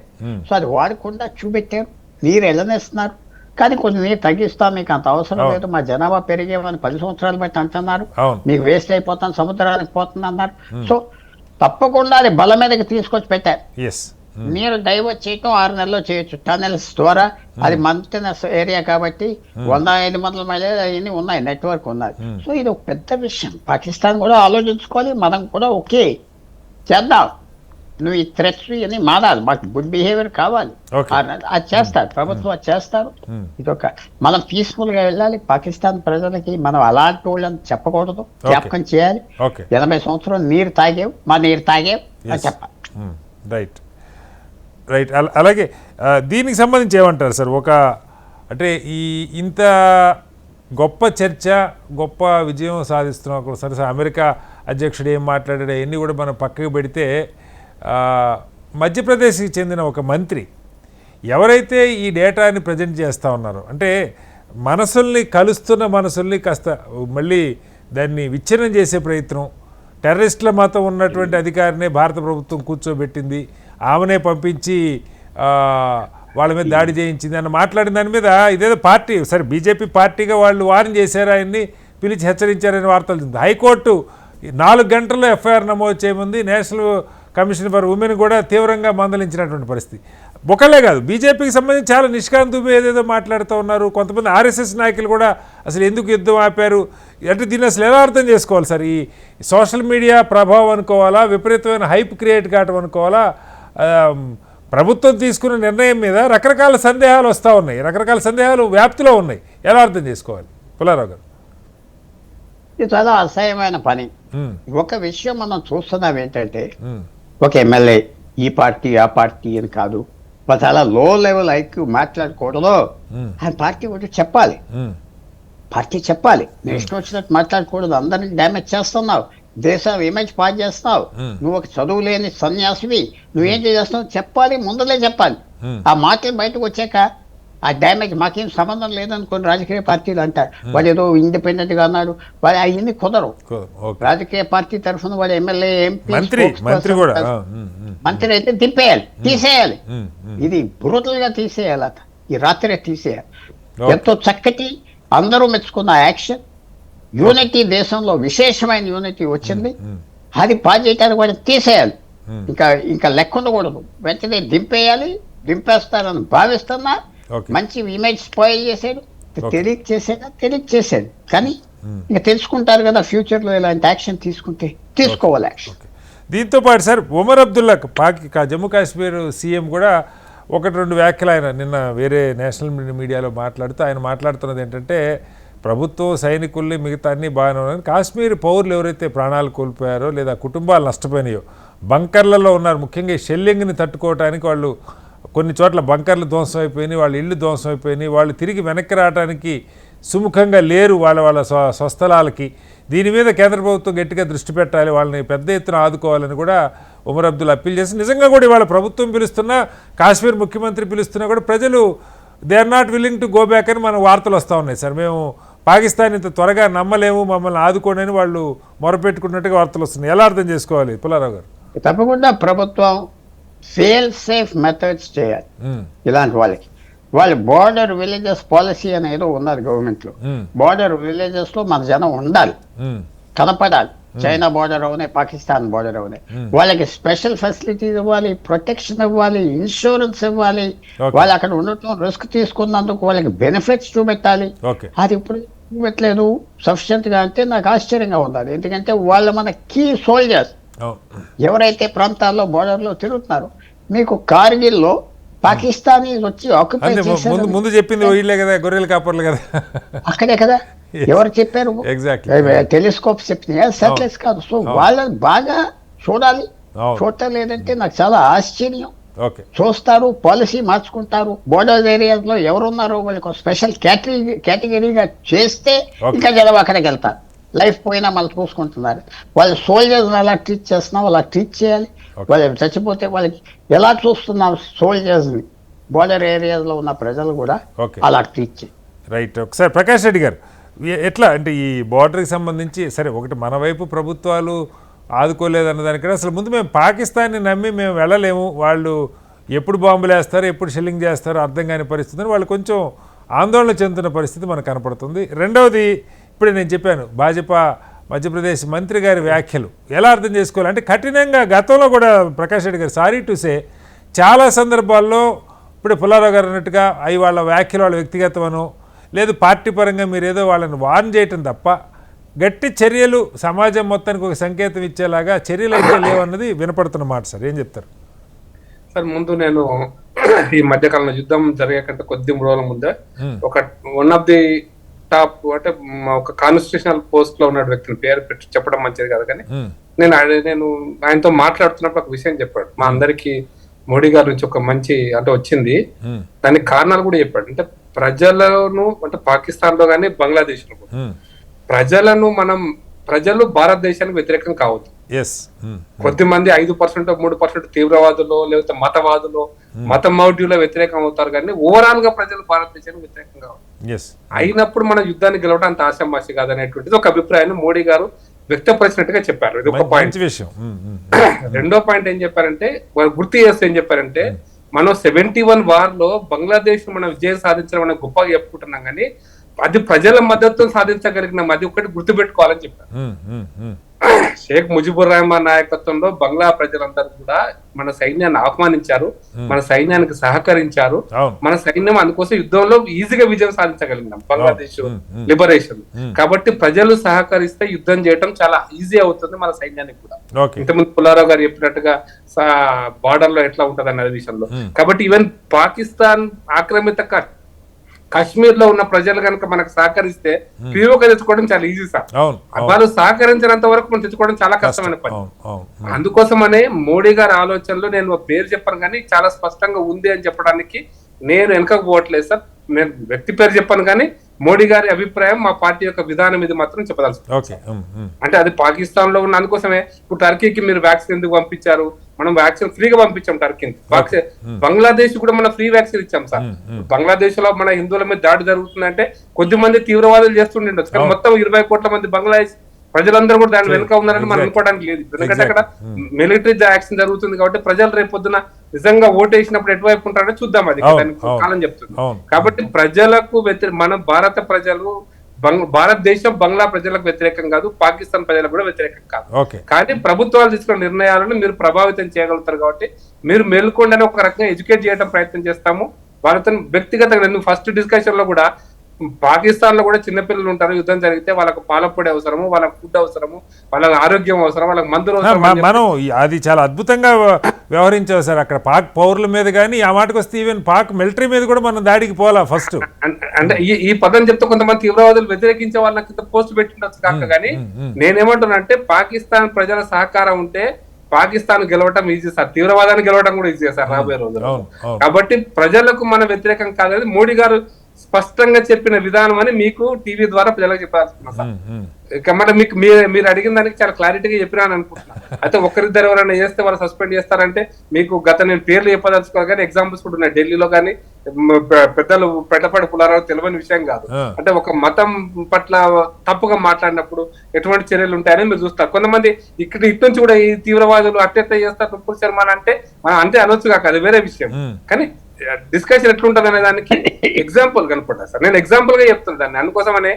సో అది వాడకుండా చూపెట్టారు, నీరు ఎల్లనేస్తున్నారు. కానీ కొంచెం నీరు తగ్గిస్తాం, మీకు అంత అవసరం లేదు, మా జనాభా పెరిగేమని 10 సంవత్సరాలు బట్టి అంటున్నారు, మీకు వేస్ట్ అయిపోతాను, సముద్రానికి పోతుంది అన్నారు. సో తప్పకుండా అది బల మీదకి తీసుకొచ్చి పెట్టారు. నీరు డైవర్ట్ చేయటం 6 నెలల్లో చేయొచ్చు, టనెల్స్ ద్వారా. అది మంతెనెస్ ఏరియా కాబట్టి 100-500 మైళ్ళు అవన్నీ ఉన్నాయి, నెట్వర్క్ ఉన్నది. సో ఇది ఒక పెద్ద విషయం, పాకిస్తాన్ కూడా ఆలోచించుకోవాలి, మనం కూడా ఓకే చేద్దాం. నువ్వు ఈ థ్రెట్స్ ఇవన్నీ మారాలి, మాకు గుడ్ బిహేవియర్ కావాలి, అది చేస్తారు ప్రభుత్వం, అది చేస్తారు. ఇదొక మనం పీస్ఫుల్ గా వెళ్ళాలి. పాకిస్తాన్ ప్రజలకి మనం అలాంటి వాళ్ళని చెప్పకూడదు, జ్ఞాపకం చేయాలి. 80 సంవత్సరాలు నీరు తాగేవు, మా నీరు తాగేవు అని చెప్పాలి. Right right. అలాగే దీనికి సంబంధించి ఏమంటారు సార్? అంటే ఇంత గొప్ప చర్చ, గొప్ప విజయం సాధిస్తున్నాం సరే, అమెరికా అధ్యక్షుడు ఏం మాట్లాడాడు అవన్నీ కూడా మనం పక్కకు పెడితే, మధ్యప్రదేశ్కి చెందిన ఒక మంత్రి ఎవరైతే ఈ డేటాని ప్రజెంట్ చేస్తూ ఉన్నారో, అంటే మనసుల్ని కలుస్తున్న మనసుల్ని కాస్త మళ్ళీ దాన్ని విచ్ఛిన్నం చేసే ప్రయత్నం, టెర్రరిస్టుల మతం ఉన్నటువంటి అధికారినే భారత ప్రభుత్వం కూర్చోబెట్టింది, ఆమెనే పంపించి వాళ్ళ మీద దాడి చేయించింది అని మాట్లాడిన దాని మీద ఇదేదో పార్టీ సరే బీజేపీ పార్టీగా వాళ్ళు వార్న్ చేశారు, ఆయన్ని పిలిచి హెచ్చరించారని వార్తలు ఉంది. హైకోర్టు 4 గంటల్లో ఎఫ్ఐఆర్ నమోదు చేయమంది. నేషనల్ కమిషన్ ఫర్ ఉమెన్ కూడా తీవ్రంగా మందలించినటువంటి పరిస్థితి. ఒకళ్ళే కాదు, బీజేపీకి సంబంధించి చాలా నిష్కాంత్ దుబే ఏదేదో మాట్లాడుతూ ఉన్నారు. కొంతమంది ఆర్ఎస్ఎస్ నాయకులు కూడా అసలు ఎందుకు యుద్ధం ఆపారు అంటే దీన్ని అసలు ఎలా అర్థం చేసుకోవాలి సార్? ఈ సోషల్ మీడియా ప్రభావం అనుకోవాలా, విపరీతమైన హైప్ క్రియేట్ కావటం అనుకోవాలా? ప్రభుత్వం తీసుకున్న నిర్ణయం మీద రకరకాల సందేహాలు వస్తూ ఉన్నాయి, రకరకాల సందేహాలు వ్యాప్తిలో ఉన్నాయి. ఎలా అర్థం చేసుకోవాలి పుల్లారావు గారు? ఇది చాలా అసహ్యమైన పని. ఒక విషయం మనం చూస్తున్నాం ఏంటంటే, ఒక ఎమ్మెల్యే ఈ పార్టీ ఆ పార్టీ అని కాదు, చాలా లో లెవెల్ ఐక్యూ మాట్లాడకూడదు అని పార్టీ ఒకటి చెప్పాలి. పార్టీ చెప్పాలి, ఇష్టం వచ్చినట్టు మాట్లాడకూడదు, అందరినీ డ్యామేజ్ చేస్తున్నావు, దేశం ఇమేజ్ పాస్ చేస్తున్నావు, నువ్వు ఒక చదువు లేని సన్యాసివి, నువ్వేం చేస్తున్నావు చెప్పాలి, ముందలే చెప్పాలి. ఆ మాటలు బయటకు వచ్చాక ఆ డ్యామేజ్ మాకేం సంబంధం లేదనుకోని రాజకీయ పార్టీలు అంటారు, వాడు ఏదో ఇండిపెండెంట్ గా అన్నాడు, వాడు అవన్నీ కుదరవు. రాజకీయ పార్టీ తరఫున వాడు ఎమ్మెల్యే, ఎంపీ, మంత్రి అయితే దింపేయాలి, తీసేయాలి. ఇది బ్రూటల్ గా తీసేయాలి, ఈ రాత్రే తీసేయాలి. ఎంతో చక్కటి అందరూ మెచ్చుకున్న యాక్షన్, యూనిటీ, దేశంలో విశేషమైన యూనిటీ వచ్చింది. అది పాస్ చేయడానికి వాడిని తీసేయాలి, ఇంకా లెక్క ఉండకూడదు, వెంటనే దింపేయాలి. దింపేస్తారని భావిస్తున్నా, మంచి ఇమేజ్ స్పాయిల్ చేశాడు, తెలియచేసాడు. కానీ ఇంకా తెలుసుకుంటారు కదా ఫ్యూచర్ లో ఇలాంటి యాక్షన్ తీసుకుంటే, తీసుకోవాలి యాక్షన్. దీంతో పాటు సార్ ఒమర్ అబ్దుల్లా జమ్మూ కాశ్మీర్ సీఎం కూడా 1-2 వ్యాఖ్యలు ఆయన నిన్న వేరే నేషనల్ మీడియాలో మాట్లాడుతూ ఆయన మాట్లాడుతున్నది ఏంటంటే, ప్రభుత్వం సైనికుల్ని మిగతా అన్నీ బాగానే ఉన్నాయి, కాశ్మీర్ పౌరులు ఎవరైతే ప్రాణాలు కోల్పోయారో లేదా కుటుంబాలు నష్టపోయినాయో బంకర్లలో ఉన్నారు, ముఖ్యంగా షెల్లింగ్ని తట్టుకోవడానికి వాళ్ళు కొన్ని చోట్ల బంకర్లు ధ్వంసం అయిపోయినాయి, వాళ్ళ ఇళ్ళు ధ్వంసం అయిపోయినాయి, వాళ్ళు తిరిగి వెనక్కి రావడానికి సుముఖంగా లేరు వాళ్ళ స్వస్థలాలకి. దీని మీద కేంద్ర ప్రభుత్వం గట్టిగా దృష్టి పెట్టాలి, వాళ్ళని పెద్ద ఎత్తున ఆదుకోవాలని కూడా ఉమర్ అబ్దుల్లా అప్పీల్ చేసి, నిజంగా కూడా ఇవాళ ప్రభుత్వం పిలుస్తున్నా, కాశ్మీర్ ముఖ్యమంత్రి పిలుస్తున్నా కూడా ప్రజలు they are not willing to go back అని మన వార్తలు వస్తూ ఉన్నాయి సార్. మేము పాకిస్తాన్ ఇంత త్వరగా నమ్మలేము, మమ్మల్ని ఆదుకోండి అని వాళ్ళు మొరపెట్టుకున్నట్టుగా వార్తలు వస్తున్నాయి. ఎలా అర్థం చేసుకోవాలి పుల్లారావు గారు? తప్పకుండా ప్రభుత్వం ఫెయిల్ సేఫ్ మెథడ్స్ చేయాలి ఇలాంటి వాళ్ళకి. వాళ్ళు బోర్డర్ విలేజెస్ పాలసీ అనేది ఉన్నది గవర్నమెంట్ లో. బోర్డర్ విలేజెస్ లో మన జనం ఉండాలి, కనపడాలి. చైనా బోర్డర్ అవునే, పాకిస్తాన్ బోర్డర్ అవునే, వాళ్ళకి స్పెషల్ ఫెసిలిటీస్ ఇవ్వాలి, ప్రొటెక్షన్ ఇవ్వాలి, ఇన్సూరెన్స్ ఇవ్వాలి, వాళ్ళు అక్కడ ఉండటం రిస్క్ తీసుకున్నందుకు వాళ్ళకి బెనిఫిట్స్ చూపెట్టాలి. అది ఇప్పుడు చూపెట్టలేదు సఫిషియెంట్ గా అంటే నాకు ఆశ్చర్యంగా ఉండాలి. ఎందుకంటే వాళ్ళు మన కీ సోల్జర్స్ ఎవరైతే ప్రాంతాల్లో బోర్డర్లో తిరుగుతున్నారో. మీకు కార్గిల్లో పాకిస్తానీ వచ్చి ఆక్యుపై చేశారు. ముందు చెప్పింది వీళ్ళే కదా, గొర్రెల కాపర్లు కదా, అక్కడే కదా. ఎవరు చెప్పారు? టెలిస్కోప్స్ చెప్పినాయా, సాటిలైట్స్ కాదు. సో వాళ్ళని బాగా చూడాలి. చూడటం లేదంటే నాకు చాలా ఆశ్చర్యం. చూస్తారు, పాలసీ మార్చుకుంటారు. బోర్డర్ ఏరియాస్ లో ఎవరున్నారో వాళ్ళకి స్పెషల్ కేటగిరీగా చేస్తే ఇంకా జనం అక్కడికి వెళ్తారు. లైఫ్ పోయినా మళ్ళీ చూసుకుంటున్నారు. వాళ్ళ సోల్జర్స్ ఎలా ట్రీట్ చేస్తున్నాం అలా ట్రీట్ చేయాలి. వాళ్ళు చచ్చిపోతే వాళ్ళకి ఎలా చూస్తున్నాం సోల్జర్స్ ని, బోర్డర్ ఏరియాస్ లో ఉన్న ప్రజలు కూడా అలా ట్రీట్ చేయాలి. రైట్. ఒకసారి ప్రకాష్ రెడ్డి గారు, ఎట్లా అంటే ఈ బోర్డర్కి సంబంధించి, సరే ఒకటి మన వైపు ప్రభుత్వాలు ఆదుకోలేదన్న దానికన్నా అసలు ముందు మేము పాకిస్తాన్ని నమ్మి మేము వెళ్ళలేము, వాళ్ళు ఎప్పుడు బాంబులు వేస్తారు, ఎప్పుడు షెల్లింగ్ చేస్తారో అర్థం కాని పరిస్థితి, వాళ్ళు కొంచెం ఆందోళన చెందుతున్న పరిస్థితి మనకు కనపడుతుంది. రెండవది, ఇప్పుడే నేను చెప్పాను, భాజపా మధ్యప్రదేశ్ మంత్రి గారి వ్యాఖ్యలు ఎలా అర్థం చేసుకోవాలి అంటే కఠినంగా గతంలో కూడా ప్రకాష్ రెడ్డి గారు సారీ టు సే చాలా సందర్భాల్లో ఇప్పుడు పుల్లారావు గారు అన్నట్టుగా అవి వాళ్ళ వ్యాఖ్యలు వాళ్ళ వ్యక్తిగతమనో లేదు పార్టీ పరంగా మీరు ఏదో వాళ్ళని వార్న్ చేయటం తప్ప గట్టి చర్యలు సమాజం మొత్తానికి ఒక సంకేతం ఇచ్చేలాగా చర్యలు అయితే లేవన్నది వినపడుతున్న మాట. సార్ ఏం చెప్తారు? సార్ ముందు నేను ఈ మధ్యకాలంలో యుద్ధం జరిగే కంటే కొద్ది 3 రోజుల ముందే ఒక వన్ ఆఫ్ ది టాప్ అంటే ఒక కాన్స్టిట్యూషనల్ పోస్ట్ లో ఉన్న వ్యక్తిని పేరు పెట్టి చెప్పడం మంచిది కాదు, కానీ నేను ఆయనతో మాట్లాడుతున్నప్పుడు ఒక విషయం చెప్పాడు. మా అందరికి మోడీ గారి నుంచి ఒక మంచి అంటే వచ్చింది, దానికి కారణాలు కూడా చెప్పాడు. అంటే ప్రజలను అంటే పాకిస్తాన్ లో కానీ బంగ్లాదేశ్ లో ప్రజలు భారతదేశానికి వ్యతిరేకం కావద్దు. కొద్దిమంది 5% 3% తీవ్రవాదులు లేకపోతే మతవాదులు మత మౌఢ్యుల వ్యతిరేకం అవుతారు, కానీ ఓవరాల్ గా ప్రజలు భారతదేశానికి వ్యతిరేకం కావాలి. అయినప్పుడు మన యుద్ధాన్ని గెలవడం అంత ఆశామాషి కాదనేటువంటిది ఒక అభిప్రాయాన్ని మోడీ గారు వ్యక్తపరిచినట్టుగా చెప్పారు. ఇది ఒక పాయింట్. రెండో పాయింట్ ఏం చెప్పారంటే, గుర్తు చేస్తే ఏం చెప్పారంటే, మనం 71 వార్ లో బంగ్లాదేశ్ మనం విజయం సాధించడం మనం గొప్పగా చెప్పుకుంటున్నాం, కానీ అది ప్రజల మద్దతు సాధించగలిగినాం, అది ఒకటి గుర్తుపెట్టుకోవాలని చెప్పారు. షేక్ ముజిబుర్ రెహమాన్ నాయకత్వంలో బంగ్లా ప్రజలందరూ కూడా మన సైన్యాన్ని ఆహ్వానించారు, మన సైన్యానికి సహకరించారు. మన సైన్యం అందుకోసం యుద్ధంలో ఈజీగా విజయం సాధించగలిగినాం బంగ్లాదేశ్ లిబరేషన్. కాబట్టి ప్రజలు సహకరిస్తే యుద్ధం చేయడం చాలా ఈజీ అవుతుంది మన సైన్యానికి కూడా. ఇంతకుముందు పుల్లారావు గారు చెప్పినట్టుగా బార్డర్ లో ఎట్లా ఉంటది అనే విషయంలో. కాబట్టి ఈవెన్ పాకిస్తాన్ ఆక్రమిత కాశ్మీర్ లో ఉన్న ప్రజలు కనుక మనకు సహకరిస్తే పీఓగా తెచ్చుకోవడం చాలా ఈజీ సార్. వాళ్ళు సహకరించినంత వరకు మనం తెచ్చుకోవడం చాలా కష్టమైన పని. అందుకోసమనే మోడీ గారి ఆలోచనలో నేను పేరు చెప్పాను, కానీ చాలా స్పష్టంగా ఉంది అని చెప్పడానికి నేను వెనకకు పోవట్లేదు సార్. నేను వ్యక్తి పేరు చెప్పాను, కానీ మోడీ గారి అభిప్రాయం మా పార్టీ యొక్క విధానం ఇది మాత్రం చెప్పదలుచుకున్నాం. అంటే అది పాకిస్తాన్ లో ఉన్న అందుకోసమే ఇప్పుడు టర్కీకి మీరు వ్యాక్సిన్ ఎందుకు పంపించారు, మనం వ్యాక్సిన్ ఫ్రీగా పంపించాం టర్కీకి. బంగ్లాదేశ్ కూడా మనం ఫ్రీ వ్యాక్సిన్ ఇచ్చాం సార్. బంగ్లాదేశ్ లో మన హిందువుల మీద దాడి జరుగుతుందంటే కొద్దిమంది తీవ్రవాదులు చేస్తుండొచ్చు, కానీ మొత్తం 20 కోట్ల మంది బంగ్లాదేశ్ ప్రజలందరూ కూడా దాని వెనుక ఉన్నారని మనం అనుకోవడానికి లేదు. ఎందుకంటే అక్కడ మిలిటరీ యాక్షన్ జరుగుతుంది కాబట్టి ప్రజలు రేపు పొద్దున నిజంగా ఓటేసినప్పుడు ఎటువైపు ఉంటారో చూద్దాం, అది కాలం చెప్తుంది. కాబట్టి ప్రజలకు మన భారత ప్రజలు భారతదేశం బంగ్లా ప్రజలకు వ్యతిరేకం కాదు, పాకిస్తాన్ ప్రజలకు కూడా వ్యతిరేకం కాదు. కానీ ప్రభుత్వాలు తీసుకున్న నిర్ణయాలను మీరు ప్రభావితం చేయగలుగుతారు కాబట్టి మీరు మేల్కొండని ఒక రకంగా ఎడ్యుకేట్ చేయడం ప్రయత్నం చేస్తాము. వాళ్ళతో వ్యక్తిగతంగా ఫస్ట్ డిస్కషన్ లో కూడా పాకిస్తాన్ లో కూడా చిన్నపిల్లలు ఉంటారు, యుద్ధం జరిగితే వాళ్ళకు పాలపొడి అవసరము, వాళ్ళకి ఫుడ్ అవసరము, వాళ్ళకి ఆరోగ్యం అవసరం, వాళ్ళకి మందులు అవసరం. మనం అది చాలా అద్భుతంగా వ్యవహరించావు సార్. అక్కడ పాక్ పౌరుల మీద కానీ ఆ మాటకు వస్తే ఈవెన్ పాక్ మిలిటరీ మీద కూడా మనం దాడికి పోలా ఫస్ట్. అంటే ఈ పదం చెప్తే కొంతమంది తీవ్రవాదులు వ్యతిరేకించే వాళ్ళకి పోస్ట్ పెట్టిండొచ్చు కాక, కానీ నేనేమంటున్నా అంటే పాకిస్తాన్ ప్రజల సహకారం ఉంటే పాకిస్తాన్ గెలవటం ఈజీ సార్, తీవ్రవాదాన్ని గెలవడం కూడా ఈజీ సార్ రాబోయే రోజుల్లో. కాబట్టి ప్రజలకు మన వ్యతిరేకం కాదని మోడీ గారు స్పష్టంగా చెప్పిన విధానం అని మీకు టీవీ ద్వారా ప్రజలకు చెప్పాల్సుకున్నా సార్. మరి మీకు మీరు అడిగిన దానికి చాలా క్లారిటీగా చెప్పినాను అనుకుంటున్నాను. అయితే ఒకరిద్దరు ఎవరైనా చేస్తే వాళ్ళు సస్పెండ్ చేస్తారంటే మీకు నేను పేర్లు చెప్పదలుచుకోవాలి, కానీ ఎగ్జాంపుల్స్ కూడా ఉన్నాయి. ఢిల్లీలో కానీ పెద్దలు పెద్దపాటి పుల్లారావు తెలియని విషయం కాదు. అంటే ఒక మతం పట్ల తప్పుగా మాట్లాడినప్పుడు ఎటువంటి చర్యలు ఉంటాయని మీరు చూస్తారు. కొంతమంది ఇటు నుంచి కూడా ఈ తీవ్రవాదులు అట్టెట్ట చేస్తారు తుప్పుల శర్మ అంటే మనం అంతే అనొచ్చు కాక, అది వేరే విషయం. కానీ డిస్కషన్ ఎట్లుంటది అనే దానికి ఎగ్జాంపుల్ కనపడ్డా సార్. నేను ఎగ్జాంపుల్ గా చెప్తాను దాన్ని, అందుకోసమనే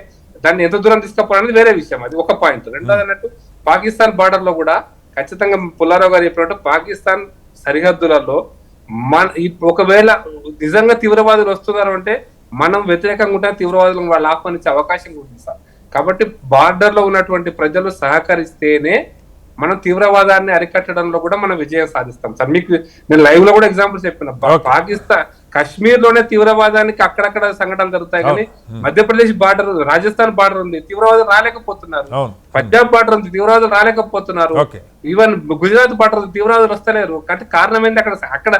దాన్ని ఎంత దూరం తీసుకపోవడానికి వేరే విషయం, అది ఒక పాయింట్. రెండోది అన్నట్టు పాకిస్తాన్ బార్డర్ లో కూడా ఖచ్చితంగా పుల్లారావు గారు చెప్పినట్టు పాకిస్తాన్ సరిహద్దులలో ఒకవేళ నిజంగా తీవ్రవాదులు వస్తున్నారు అంటే మనం వ్యతిరేకంగా ఉంటే తీవ్రవాదులను వాళ్ళు ఆహ్వానించే అవకాశం ఉంటుంది సార్. కాబట్టి బార్డర్ లో ఉన్నటువంటి ప్రజలు సహకరిస్తేనే మనం తీవ్రవాదాన్ని అరికట్టడంలో కూడా మనం విజయం సాధిస్తాం సార్. మీకు నేను లైవ్ లో కూడా ఎగ్జాంపుల్ చెప్పిన, పాకిస్తాన్ కశ్మీర్ లోనే తీవ్రవాదానికి అక్కడక్కడ సంఘటనలు జరుగుతాయి, కానీ మధ్యప్రదేశ్ బార్డర్, రాజస్థాన్ బార్డర్ ఉంది, తీవ్రవాదులు రాలేకపోతున్నారు. పంజాబ్ బార్డర్ ఉంది, తీవ్రవాదులు రాలేకపోతున్నారు. ఈవెన్ గుజరాత్ బార్డర్ ఉంది, తీవ్రవాదులు వస్తలేరు. అంటే కారణం ఏంటి? అక్కడ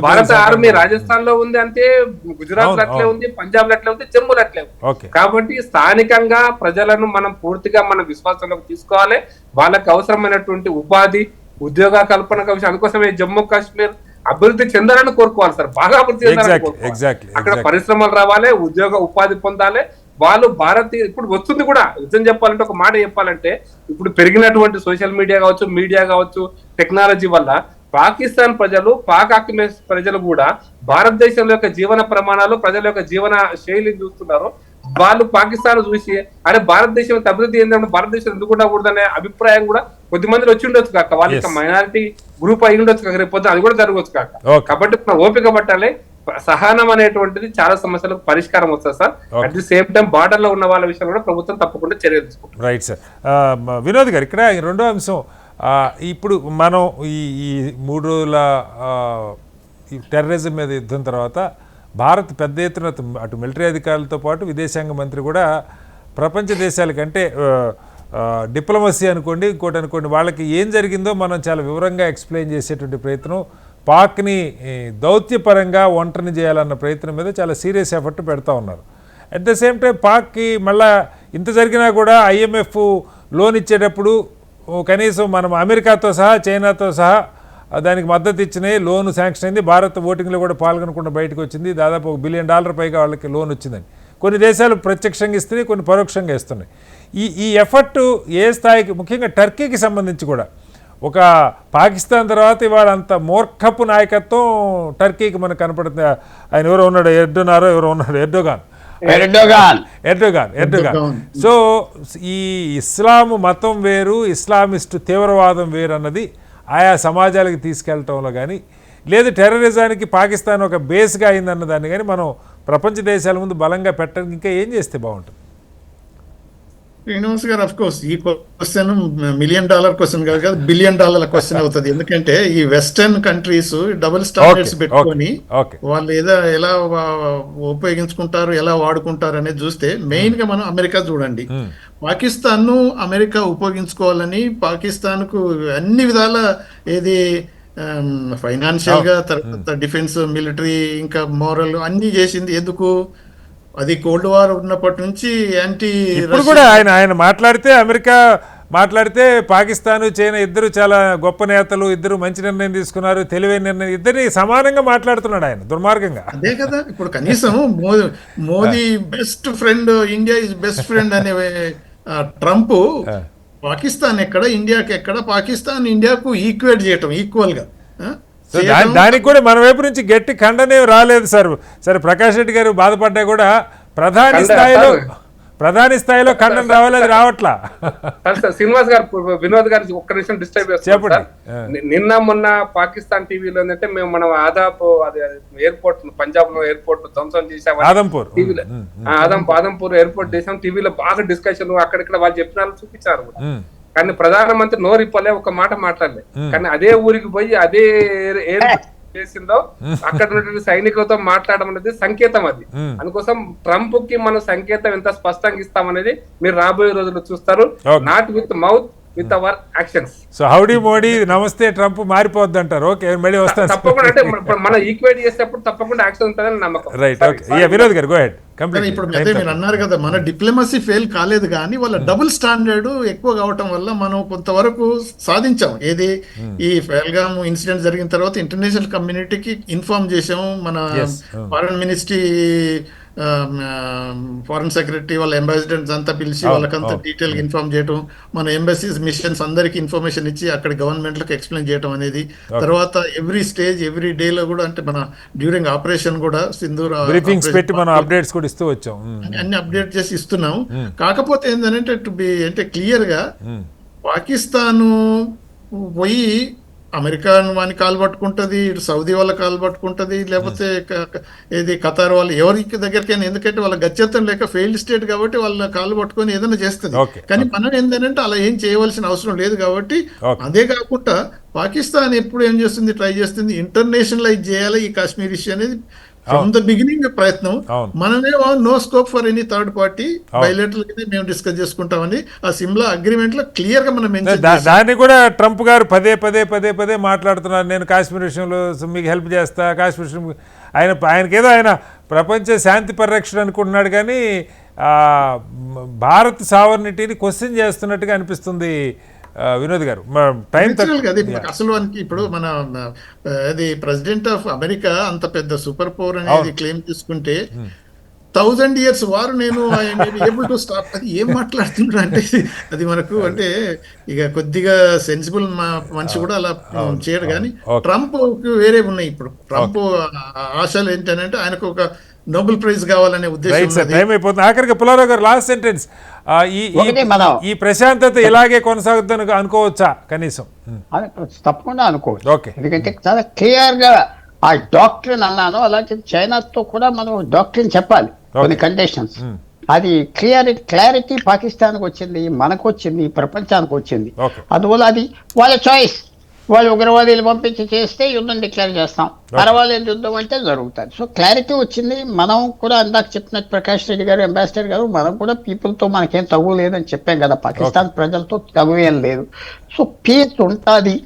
భారత ఆర్మీ రాజస్థాన్ లో ఉంది అంతే, గుజరాత్ లో అట్లే ఉంది, పంజాబ్ లో అట్లే ఉంది, జమ్మూ లో అట్లే ఉంది. కాబట్టి స్థానికంగా ప్రజలను మనం పూర్తిగా మన విశ్వాసంలోకి తీసుకోవాలి. వాళ్ళకి అవసరమైనటువంటి ఉపాధి, ఉద్యోగ కల్పన విషయం, అందుకోసమే జమ్మూ కాశ్మీర్ అభివృద్ధి చెందాలని కోరుకోవాలి సార్, బాగా అభివృద్ధి చెందాలని కోరుకోవాలి. అక్కడ పరిశ్రమలు రావాలి, ఉద్యోగ ఉపాధి పొందాలి. వాళ్ళు భారతీయ ఇప్పుడు వస్తుంది కూడా. నిజం చెప్పాలంటే, ఒక మాట చెప్పాలంటే, ఇప్పుడు పెరిగినటువంటి సోషల్ మీడియా కావచ్చు, టెక్నాలజీ వల్ల పాకిస్తాన్ ప్రజలు, పాక్ ఆక్యుపేషన్ ప్రజలు కూడా భారతదేశంలో యొక్క జీవన ప్రమాణాలు, ప్రజల యొక్క జీవన శైలిని చూస్తున్నారు. వాళ్ళు పాకిస్తాన్ చూసి అరే భారతదేశం అభివృద్ధి ఏంటంటే భారతదేశం ఎందుకు ఉండకూడదనే అభిప్రాయం కూడా కొద్ది మంది వచ్చి ఉండొచ్చు కాక, వాళ్ళ మైనారిటీ గ్రూప్ అయి ఉండొచ్చు కాక, రేపు అది కూడా జరగవచ్చు కాక. కాబట్టి మనం ఓపిక పట్టాలి. సహనం అనేటువంటిది చాలా సమస్యలకు పరిష్కారం వస్తుంది sir. At the same time border లో ఉన్న వాళ్ళ విషయంలో కూడా ప్రభుత్వం తప్పకుండా చర్యలు తీసుకుంటుంది. Right sir. వినోద్ గారు, ఇక్కడ రెండో అంశం, ఇప్పుడు మనం ఈ 3 రోజుల టెర్రరిజం మీద యుద్ధం తర్వాత భారత్ పెద్ద ఎత్తున అటు మిలిటరీ అధికారులతో పాటు విదేశాంగ మంత్రి కూడా ప్రపంచ దేశాల కంటే డిప్లొమసీ అనుకోండి, ఇంకోటి అనుకోండి, వాళ్ళకి ఏం జరిగిందో మనం చాలా వివరంగా ఎక్స్ప్లెయిన్ చేసేటువంటి ప్రయత్నం, పాక్ని దౌత్యపరంగా ఒంటరిని చేయాలన్న ప్రయత్నం మీద చాలా సీరియస్ ఎఫర్ట్ పెడతా ఉన్నారు. అట్ ద సేమ్ టైం పాక్కి మళ్ళీ ఇంత జరిగినా కూడా IMF లోన్ ఇచ్చేటప్పుడు కనీసం మనం అమెరికాతో సహా, చైనాతో సహా దానికి మద్దతు ఇచ్చినాయి, లోన్ శాంక్షన్ అయింది. భారత్ ఓటింగ్లో కూడా పాల్గొనకుండా బయటకు వచ్చింది. దాదాపు $1 బిలియన్ పైగా వాళ్ళకి లోన్ వచ్చిందని. కొన్ని దేశాలు ప్రత్యక్షంగా ఇస్తున్నాయి, కొన్ని పరోక్షంగా ఇస్తున్నాయి. ఈ ఎఫర్ట్ ఏ స్థాయికి, ముఖ్యంగా టర్కీకి సంబంధించి కూడా, ఒక పాకిస్తాన్ తర్వాత ఇవాళ అంత మూర్ఖపు నాయకత్వం టర్కీకి మనకు కనపడుతుంది. ఆయన ఎవరో ఉన్నాడు, ఎర్డోగాన్. సో ఈ ఇస్లాం మతం వేరు, ఇస్లామిస్టు తీవ్రవాదం వేరు అన్నది ఆయా సమాజాలకు తీసుకెళ్లటంలో కానీ, లేదు టెర్రరిజానికి పాకిస్తాన్ ఒక బేస్గా అయిందన్న దాన్ని కానీ మనం ప్రపంచ దేశాల ముందు బలంగా పెట్టడానికి ఇంకా ఏం చేస్తే బాగుంటుంది? శ్రీనివాస్ గారు, అఫ్ కోర్స్ ఈ క్వశ్చన్ $1 మిలియన్ క్వశ్చన్ కాదు కదా, $1 బిలియన్ క్వశ్చన్ అవుతుంది. ఎందుకంటే ఈ వెస్టర్న్ కంట్రీస్ డబుల్ స్టాండర్డ్స్ పెట్టుకొని వాళ్ళు ఎలా ఉపయోగించుకుంటారు, ఎలా వాడుకుంటారు అనేది చూస్తే, మెయిన్ గా మనం అమెరికా చూడండి. పాకిస్తాన్ ను అమెరికా ఉపయోగించుకోవాలని పాకిస్తాన్ కు అన్ని విధాల ఏది ఫైనాన్షియల్ గా, తర్వాత డిఫెన్స్, మిలిటరీ, ఇంకా మోరల్ అన్ని చేసింది. ఎందుకు? అది కోల్డ్ వార్ ఉన్నప్పటి నుంచి ఇప్పుడు కూడా ఆయన మాట్లాడితే, అమెరికా మాట్లాడితే పాకిస్తాన్, చైనా ఇద్దరు చాలా గొప్ప నేతలు, ఇద్దరు మంచి నిర్ణయం తీసుకున్నారు, తెలివైన నిర్ణయం, ఇద్దరిని సమానంగా మాట్లాడుతున్నాడు ఆయన దుర్మార్గంగా. అదే కదా, ఇప్పుడు కనీసం Modi best friend, India is best friend అనే ట్రంప్ పాకిస్తాన్ ఎక్కడ, ఇండియాకి ఎక్కడ, పాకిస్తాన్ ఇండియాకు ఈక్వేట్ చేయటం ఈక్వల్ గా. దానికి కూడా మన వైపు నుంచి గట్టి ఖండనే రాలేదు సార్. సరే, ప్రకాష్ రెడ్డి గారు బాధపడ్డా కూడా ప్రధాని స్థాయిలో ఖండన రావాలి, అది రావట్లా. శ్రీనివాస్ గారు, వినోద్ గారు ఒక్క నిమిషం డిస్టర్బ్ చేస్తారు. నిన్న మొన్న పాకిస్తాన్ టీవీలో ఏంటంటే, మనం ఎయిర్పోర్ట్, పంజాబ్ లో ఎయిర్పోర్ట్ ధ్వంసం చేసాం, ఆదంపూర్ ఎయిర్పోర్ట్ చేసాం, టీవీలో బాగా డిస్కషన్, అక్కడిక్కడ వాళ్ళు చెప్పిన చూపించారు. కానీ ప్రధానమంత్రి నోరిప్పలే, ఒక మాట మాట్లాడలే. కానీ అదే ఊరికి పోయి అదే చేసిందో అక్కడ ఉన్నటువంటి సైనికులతో మాట్లాడడం అనేది సంకేతం. అది అందుకోసం ట్రంప్ కి మనం సంకేతం ఎంత స్పష్టంగా ఇస్తామనేది మీరు రాబోయే రోజుల్లో చూస్తారు. Not with mouth, with our actions. So Howdy Modi, Namaste Trump మారిపోద్ది అంటారు. ఓకే, మళ్ళీ వస్తాను. తప్పకుండా, అంటే మనం ఈక్వేట్ చేసేటప్పుడు తప్పకుండా యాక్షన్ ఉంటుందని నమ్మకం. Right, okay. వినోద్ గారు, గో హెడ్. ఇప్పుడు అదే మీరు అన్నారు కదా, మన డిప్లొమసీ ఫెయిల్ కాలేదు, కానీ వాళ్ళ డబుల్ స్టాండర్డ్ ఎక్కువ కావటం వల్ల మనం కొంతవరకు సాధించాం. ఏది ఈ పహల్గామ్ ఇన్సిడెంట్ జరిగిన తర్వాత ఇంటర్నేషనల్ కమ్యూనిటీకి ఇన్ఫార్మ్ చేసాం. మన ఫారెన్ మినిస్ట్రీ, ఫారెన్ సెక్రటరీ, వాళ్ళ అంబాసిడర్స్ అంతా పిలిచి వాళ్ళకంతా డీటెయిల్ గా ఇన్ఫార్మ్ చేయటం, మన ఎంబసీస్, మిషన్స్ అందరికి ఇన్ఫర్మేషన్ ఇచ్చి అక్కడ గవర్నమెంట్లకు ఎక్స్ప్లెయిన్ చేయడం అనేది. తర్వాత ఎవ్రీ స్టేజ్, ఎవ్రీ డే లో కూడా, అంటే మన డ్యూరింగ్ ఆపరేషన్ కూడా సింధూర్ బ్రీఫింగ్స్ పెట్టి మనం అప్డేట్స్ కూడా ఇస్తూ వచ్చాం. అన్ని అప్డేట్ చేసి ఇస్తున్నాం. కాకపోతే ఏంటంటే టు బి అంటే క్లియర్ గా పాకిస్తాను పోయి అమెరికా వాని కాలు పట్టుకుంటది, ఇటు సౌదీ వాళ్ళ కాలు పట్టుకుంటది, లేకపోతే ఏది ఖతార్ వాళ్ళు ఎవరికి దగ్గరికైనా, ఎందుకంటే వాళ్ళ గత్యంతరం లేక ఫెయిల్డ్ స్టేట్ కాబట్టి వాళ్ళ కాలు పట్టుకొని ఏదైనా చేస్తుంది. కానీ మనం ఏంటంటే అలా ఏం చేయవలసిన అవసరం లేదు కాబట్టి. అదే కాకుండా పాకిస్తాన్ ఎప్పుడు ఏం చేస్తుంది, ట్రై చేస్తుంది ఇంటర్నేషనలైజ్ చేయాలి ఈ కాశ్మీర్ ఇష్యూ అనేది ఫ్రమ్ ద బిగినింగ్ ప్రయత్నం. మనమేమో no scope for any third party, bilateral గా మేము డిస్కస్ చేసుకుంటామని ఆ సిమ్లా అగ్రిమెంట్ లో క్లియర్ గా మనం దాన్ని కూడా ట్రంప్ గారు పదే మాట్లాడుతున్నారు. నేను కాశ్మీర్ విషయంలో మీకు హెల్ప్ చేస్తా, కాశ్మీర్ విషయం ఆయనకేదో ఆయన ప్రపంచ శాంతి పరిరక్షణ అనుకుంటున్నాడు, కానీ భారత్ సావర్నిటీని క్వశ్చన్ చేస్తున్నట్టుగా అనిపిస్తుంది. వినోద్ గారు టైం అసలు ఇప్పుడు మన అది ప్రెసిడెంట్ ఆఫ్ అమెరికా అంత పెద్ద సూపర్ పవర్ అనేది క్లెయిమ్ తీసుకుంటే 1000 years వారు నేను ఏబుల్ టు స్టాప్, అది ఏం మాట్లాడుతున్నాడు అంటే అది మనకు అంటే ఇక కొద్దిగా సెన్సిబుల్ మనిషి కూడా అలా చేయడు. కానీ ట్రంప్ వేరే ఉన్నాయి. ఇప్పుడు ట్రంప్ ఆశలు ఏంటంటే ఆయనకు ఒక నోబెల్ ప్రైజ్ కావాలనే ఉద్దేశం. ఆఖరికి పుల్లారావు గారు లాస్ట్ సెంటెన్స్, ఈ ప్రశాంతత ఇలాగే కొనసాగుతుంది అనుకోవచ్చా కనీసం? తప్పకుండా అనుకోవచ్చు. ఎందుకంటే చాలా క్లియర్ గా ఆ డాక్టరీన్ అన్నాను, అలాగే చైనాతో కూడా మనం డాక్టరీన్ చెప్పాలి కొన్ని కండిషన్స్. అది క్లారిటీ పాకిస్తాన్కి వచ్చింది, మనకు వచ్చింది, ప్రపంచానికి వచ్చింది. అందువల్ల అది వాళ్ళ చాయిస్. వాళ్ళు ఉగ్రవాదీలు పంపించి చేస్తే యుద్ధం డిక్లేర్ చేస్తాం, పర్వాలేదు యుద్ధం అంటే జరుగుతుంది. సో క్లారిటీ వచ్చింది. మనం కూడా అందాక చెప్పినట్టు ప్రకాష్ రెడ్డి గారు, అంబాసిడర్ గారు, మనం కూడా పీపుల్తో మనకేం తగువ లేదని చెప్పాం కదా, పాకిస్తాన్ ప్రజలతో తగువేం లేదు. సో పీస్ ఉంటుంది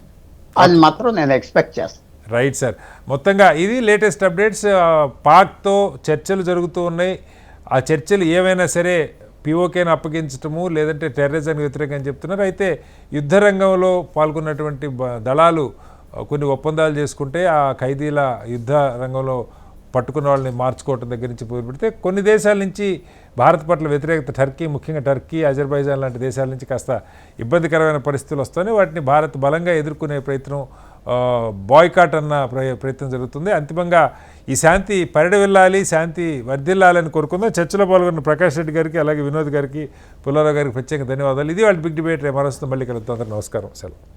అని మాత్రం నేను ఎక్స్పెక్ట్ చేస్తాను. రైట్ సార్, మొత్తంగా ఇది లేటెస్ట్ అప్డేట్స్. పాక్తో చర్చలు జరుగుతూ ఉన్నాయి. ఆ చర్చలు ఏవైనా సరే పిఓకేని అప్పగించటము, లేదంటే టెర్రరిజానికి వ్యతిరేకంగా చెప్తున్నారు. అయితే యుద్ధ రంగంలో పాల్గొన్నటువంటి దళాలు కొన్ని ఒప్పందాలు చేసుకుంటే ఆ ఖైదీల యుద్ధ రంగంలో పట్టుకున్న వాళ్ళని మార్చుకోవటం దగ్గర నుంచి మొదలుపెడితే కొన్ని దేశాల నుంచి భారత్ పట్ల వ్యతిరేకత, టర్కీ ముఖ్యంగా టర్కీ, అజర్బైజాన్ లాంటి దేశాల నుంచి కాస్త ఇబ్బందికరమైన పరిస్థితులు వస్తున్నాయి. వాటిని భారత్ బలంగా ఎదుర్కొనే ప్రయత్నం, బాయ్కాట్ అన్న ప్రయత్నం జరుగుతుంది. అంతిమంగా ఈ శాంతి పరిడవిల్లాలి, శాంతి వర్ధిల్లాలని కోరుకుందాం. చర్చలో పాల్గొన్న ప్రకాష్ రెడ్డి గారికి, అలాగే వినోద్ గారికి, పుల్లారావు గారికి ప్రత్యేక ధన్యవాదాలు. ఇది వాళ్ళ బిగ్ డిబేట్. మరొస్తుంది, మళ్ళీ కలుద్దాం. నమస్కారం, సెలవు.